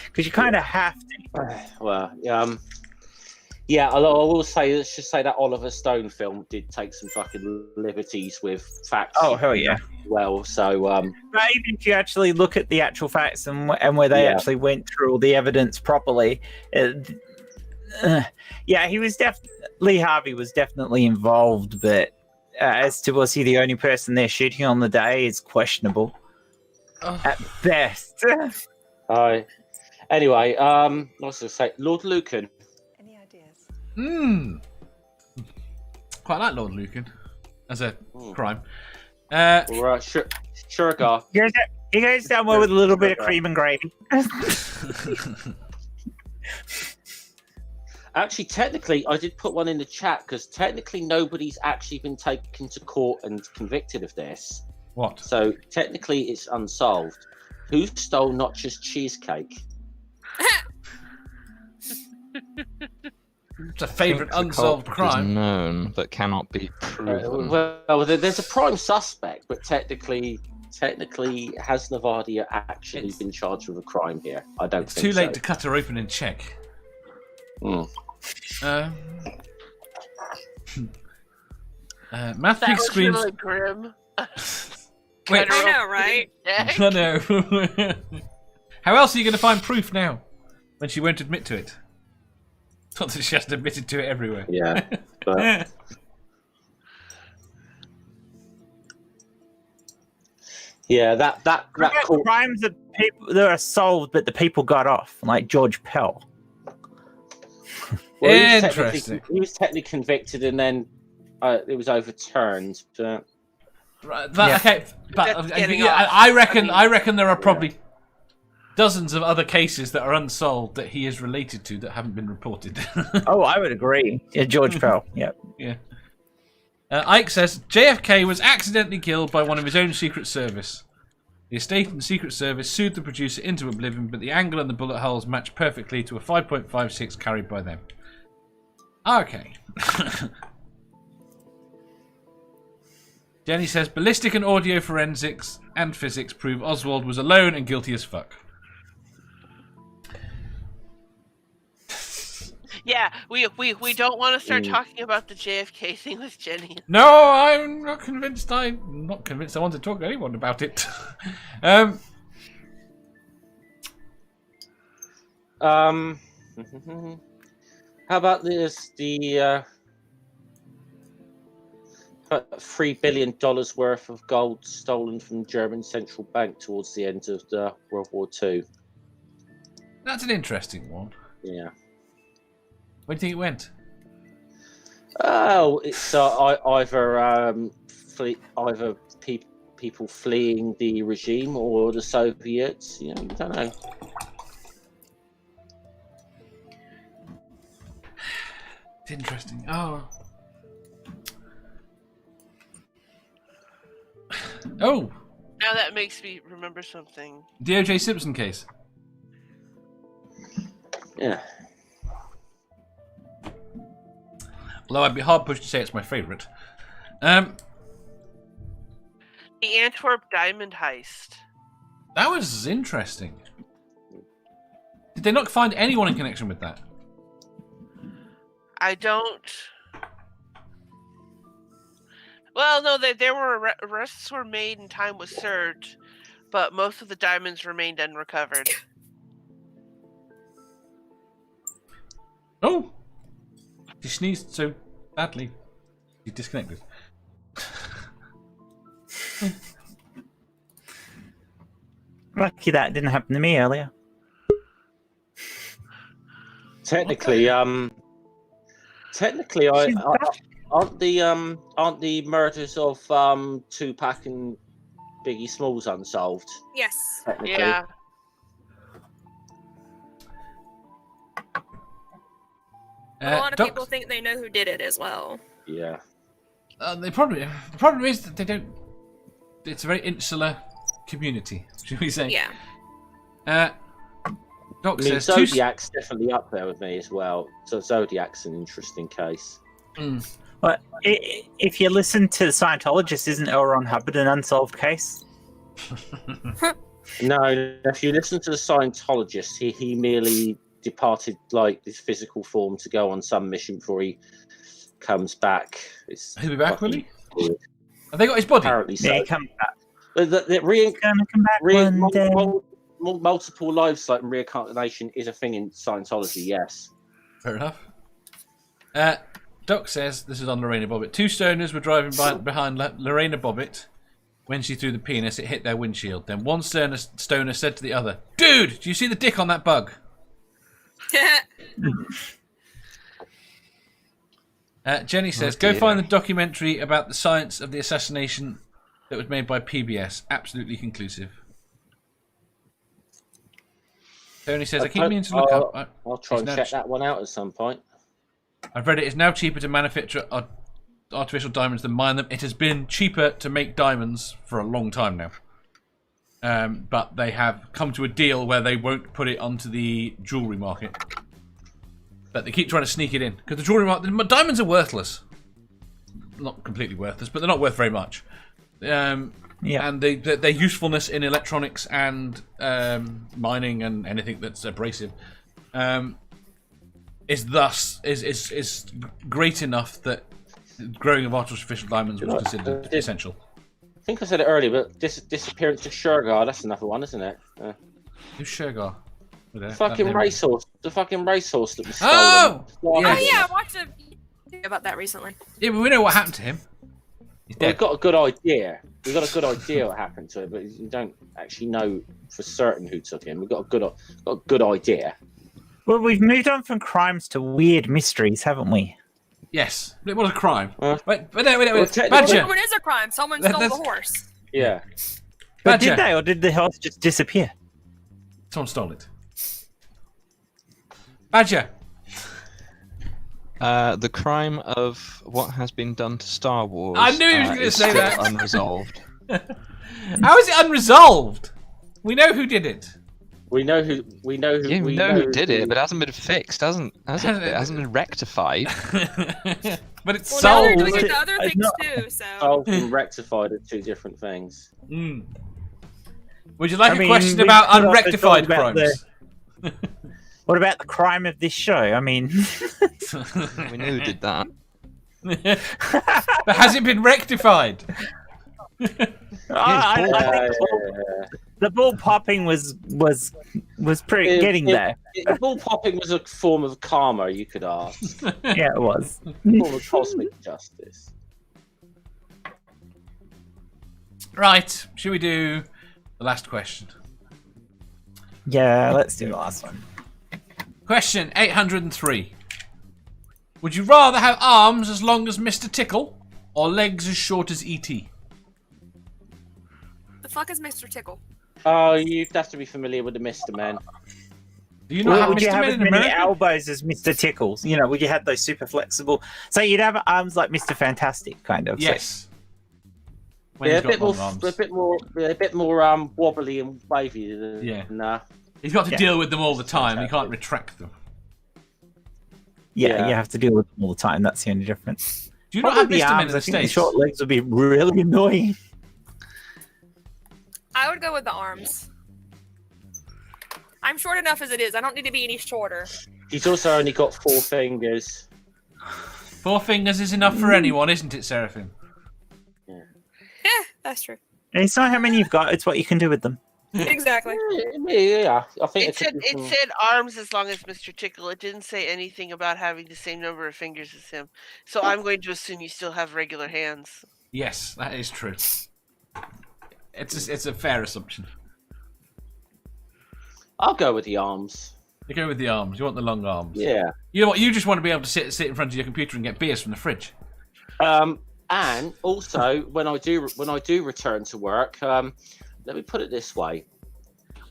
Because you kind of have to. Well, Yeah, I will say, let's just say that Oliver Stone film did take some fucking liberties with facts. Oh, hell yeah. Well, so But even if you actually look at the actual facts and where they Yeah. actually went through all the evidence properly, yeah, he was Lee Harvey was definitely involved, but as to was he the only person there shooting on the day is questionable at best. Anyway, what's I say? Lord Lucan. Any ideas? Quite like Lord Lucan as a crime. Right, sure, go. He goes down well with a little bit of cream and gravy. Actually, technically, I did put one in the chat because technically nobody's actually been taken to court and convicted of this. What? So technically, it's unsolved. Who stole not just cheesecake? It's a favourite unsolved Is crime. known but cannot be proven. Well, there's a prime suspect, but technically, has Navadia actually been charged with a crime here? I don't It's think too late so. to cut her open and check. Matthew That was screams. really grim. Wait, I know, right? I know. How else are you going to find proof now when she won't admit to it? Not that she hasn't admitted to it everywhere. Yeah, but yeah, that court. Crimes that are solved, but the people got off, like George Pell. Well, Interesting. He was technically convicted, and then it was overturned. But Right, Yeah. but getting yeah, off. I reckon there are probably dozens of other cases that are unsolved that he is related to that haven't been reported. Oh, I would agree. Yeah, George Pell. Yeah. Yeah. Ike says JFK was accidentally killed by one of his own Secret Service. The estate and Secret Service sued the producer into oblivion, but the angle and the bullet holes match perfectly to a 5.56 carried by them. Okay. Jenny says ballistic and audio forensics and physics prove Oswald was alone and guilty as fuck. Yeah, we don't want to start talking about the JFK thing with Jenny. No, I'm not convinced. I'm not convinced I want to talk to anyone about it. how about this? The $3 billion worth of gold stolen from the German central bank towards the end of the World War II. That's an interesting one. Yeah. Where do you think it went? Oh, it's either people fleeing the regime or the Soviets. You know, you don't know. It's interesting. Oh. Oh, Now that makes me remember something. the O.J. Simpson case. Yeah. Although I'd be hard pushed to say it's my favourite. The Antwerp diamond heist. That was interesting. Did they not find anyone in connection with that? I don't. Well, no, there were arrests were made and time was served, but most of the diamonds remained unrecovered. Oh! He sneezed so badly. He disconnected. Lucky that didn't happen to me earlier. Technically, aren't the murders of Tupac and Biggie Smalls unsolved? Yes. Technically. Yeah. A lot of Doc- people think they know who did it as well. Yeah. the problem is that they don't. It's a very insular community, should we say? Yeah. Doc I mean, says Zodiac's definitely up there with me as well. So Zodiac's an interesting case. But if you listen to Scientologists, isn't L. Ron Hubbard an unsolved case? No, if you listen to the Scientologist, he merely departed like his physical form to go on some mission before he comes back. He'll be back, will he? Weird. Have they got his body? Apparently so. Yeah, he comes back. The Gonna come back one day. multiple lives like reincarnation is a thing in Scientology. Yes. Fair enough. Doc says, this is on Lorena Bobbitt. 2 stoners were driving behind Lorena Bobbitt. When she threw the penis, it hit their windshield. Then one stoner said to the other, "Dude, do you see the dick on that bug?" Jenny says, go find the documentary about the science of the assassination that was made by PBS. Absolutely conclusive. Tony says, I keep meaning to look up. I'll try and check that one out at some point. I've read it is now cheaper to manufacture artificial diamonds than mine them. It has been cheaper to make diamonds for a long time now. But they have come to a deal where they won't put it onto the jewellery market. But they keep trying to sneak it in. Because the jewellery market... Diamonds are worthless. Not completely worthless, but they're not worth very much. And their usefulness in electronics and mining and anything that's abrasive is great enough that growing of artificial diamonds was considered essential. I think I said it earlier, but disappearance of Shergar, that's another one, isn't it? Who's Shergar? The fucking racehorse that was stolen. Oh! Oh yeah, I watched a video about that recently. Yeah, but we know what happened to him. He's dead. We've got a good idea. We've got a good idea what happened to him, but you don't actually know for certain who took him. We've got a good idea. Well, we've moved on from crimes to weird mysteries, haven't we? Yes, it was a crime. Wait. Well, Badger. It is a crime. Someone stole the horse. Yeah. But Badger. did they, or did the horse just disappear? Someone stole it. Badger. The crime of what has been done to Star Wars. I knew he was going to is say still that. unresolved. How is it unresolved? We know who did it. We know who did it, but it hasn't been fixed, hasn't it? It hasn't been rectified. But it's Well, now they're solved. doing it to other things too. So solved and rectified are two different things. Would you like a question we about could also unrectified talk about crimes? What about the crime of this show? I mean, We knew who did that. But has it been rectified? I think the ball popping was pretty getting there. Ball popping was a form of karma, you could ask. Yeah, it was. A form of cosmic justice. Right, should we do the last question? Yeah, let's do the last one. Question 803. Would you rather have arms as long as Mr. Tickle or legs as short as E.T.? the fuck is Mr. Tickle? Oh, you'd have to be familiar with the Mr. Man. Do you not have Would you Mr. have Men as in many America? elbows as Mr. Tickles? You know, would you have those super flexible? So you'd have arms like Mr. Fantastic, kind of. Yes. When Yeah, he's got long arms. a bit more wobbly and wavy than. Yeah. He's got to deal with them all the time. He can't retract them. Yeah, you have to deal with them all the time. That's the only difference. Do you not have Probably Mr. the Men arms. in the I think the States? short legs would be really annoying. I would go with the arms. I'm short enough as it is. I don't need to be any shorter. He's also only got 4 fingers. 4 fingers is enough for anyone, isn't it, Seraphim? That's true. And it's not how many you've got; it's what you can do with them. Exactly. Yeah, I think It said arms as long as Mr. Tickle. It didn't say anything about having the same number of fingers as him. So I'm going to assume you still have regular hands. Yes, that is true. It's a fair assumption. I'll go with the arms. You go with the arms. You want the long arms. Yeah. You know what? You just want to be able to sit in front of your computer and get beers from the fridge. And also, when I do return to work, let me put it this way: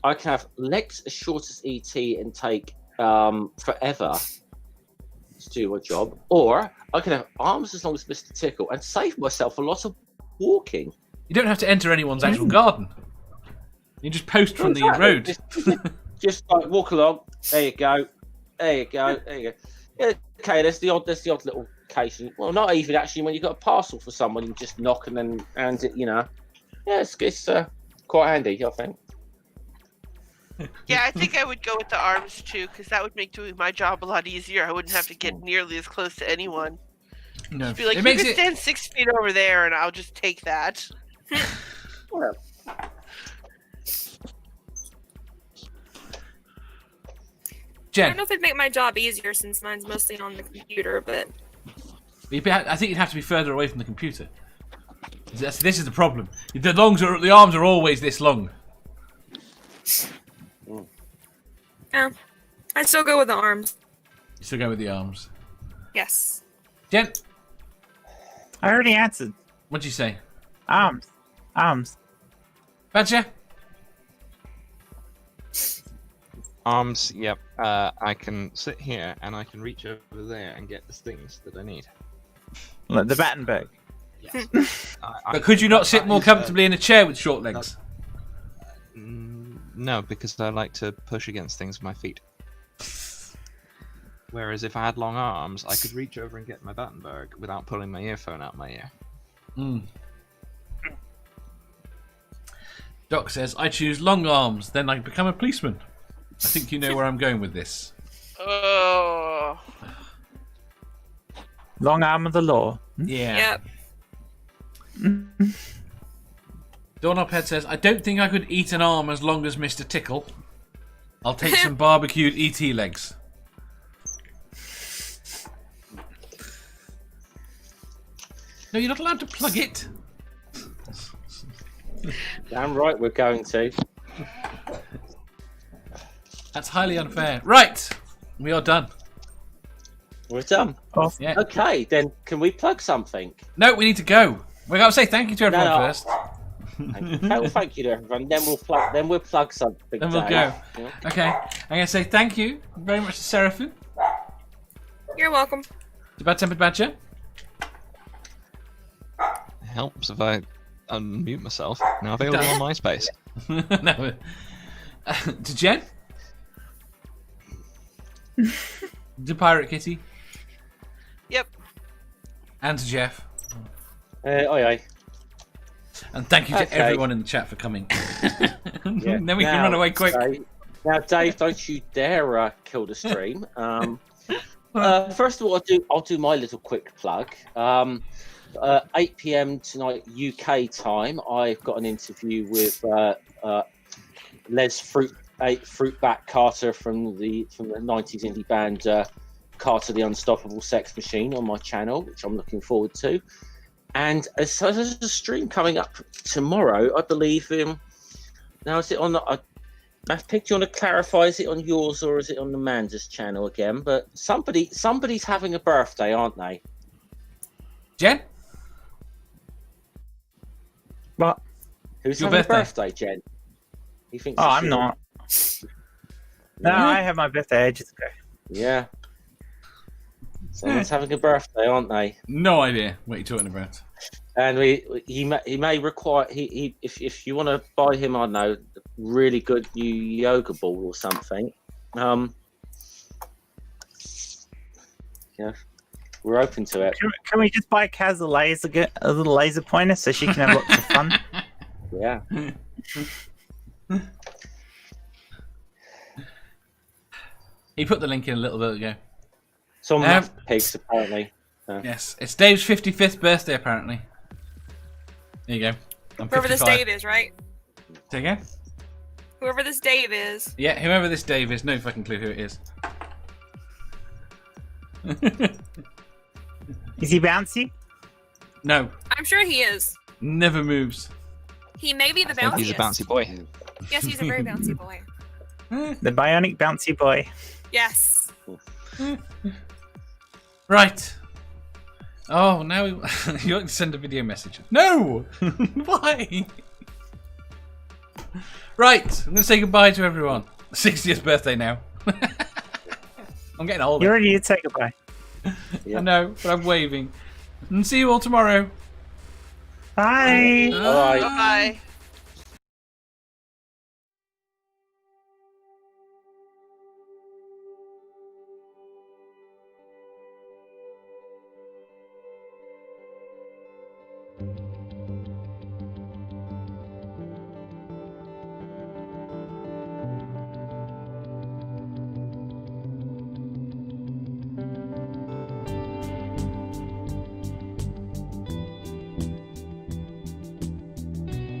I can have legs as short as ET and take forever to do my job, or I can have arms as long as Mr. Tickle and save myself a lot of walking. You don't have to enter anyone's actual garden. You just post from the road. Just like walk along. There you go. There you go. There you go. Yeah, okay, there's the odd little occasion. Well, not even actually when you've got a parcel for someone, you just knock and then hand it. You know, yeah, it's quite handy, I think. Yeah, I think I would go with the arms too, because that would make doing my job a lot easier. I wouldn't have to get nearly as close to anyone. No, Just be like, it you makes can it. stand 6 feet over there, and I'll just take that. Well, I don't Jen, know if it'd make my job easier since mine's mostly on the computer, but I think you'd have to be further away from the computer. This is the problem. The arms are always this long. yeah, I'd still go with the arms. You still go with the arms. Yes. Jen, I already answered. what'd you say? Arms. Badger? Arms, yep. I can sit here and I can reach over there and get the things that I need. Like the Battenberg. But could you not sit more comfortably in a chair with short legs? No, because I like to push against things with my feet. Whereas if I had long arms, I could reach over and get my Battenberg without pulling my earphone out my ear. Doc says, I choose long arms, then I become a policeman. I think you know where I'm going with this. Oh. Long arm of the law. Yeah. Yep. Doorknob Head says, I don't think I could eat an arm as long as Mr. Tickle. I'll take some barbecued ET legs. No, you're not allowed to plug it. damn right we're going to. That's highly unfair. Right, we are done. We're done. Oh, Yeah. Okay, then can we plug something? No, we need to go. We got to say thank you to everyone No. first. Well, thank you to everyone. Then we'll plug something. Then we'll Dave. go. Yeah. Okay, I'm going to say thank you very much to Seraphim, You're welcome. to Bad-Tempered Badger, It helps if I unmute myself. Now available on MySpace. no, to Jen, to Pirate Kitty, Yep. and to Jeff. Aye. And thank you to Okay. everyone in the chat for coming. Yeah. Then we can Now, run away quick. Now, Dave, don't you dare kill the stream. First of all, I'll do my little quick plug. 8 p.m. tonight UK time. I've got an interview with Les Fruitbat Carter from the 90s indie band Carter the Unstoppable Sex Machine on my channel, which I'm looking forward to. And so there's a stream coming up tomorrow, I believe. Now, is it on the? I think you want to clarify: is it on yours or is it on Amanda's channel again? But somebody's having a birthday, aren't they? Jen, what? Who's Your having birthday. a birthday, Jen? He thinks. Oh, it's I'm you. not. No, I had my birthday ages ago. Yeah. Someone's having a birthday, aren't they? no idea what you're talking about. And he may require if you want to buy him, I don't know, a really good new yoga ball or something. Yeah, we're open to it. Can we just buy Kaz a little laser pointer so she can have lots of fun? Yeah. He put the link in a little bit ago. Some math pigs apparently. Yes, it's Dave's 55th birthday, apparently. There you go. I'm Whoever this 55. Dave is, right? Say again? Whoever this Dave is. Yeah, whoever this Dave is, no fucking clue who it is. Is he bouncy? No, I'm sure he is. never moves. He may be the I think bounciest. he's a bouncy boy. Yes, he's a very bouncy boy. The bionic bouncy boy. Yes. Right. Oh, now you want to send a video message. No! Why? Right, I'm going to say goodbye to everyone. 60th birthday now. I'm getting older. You already did say goodbye. Yeah. I know, but I'm waving. And see you all tomorrow. Bye. Bye. Bye.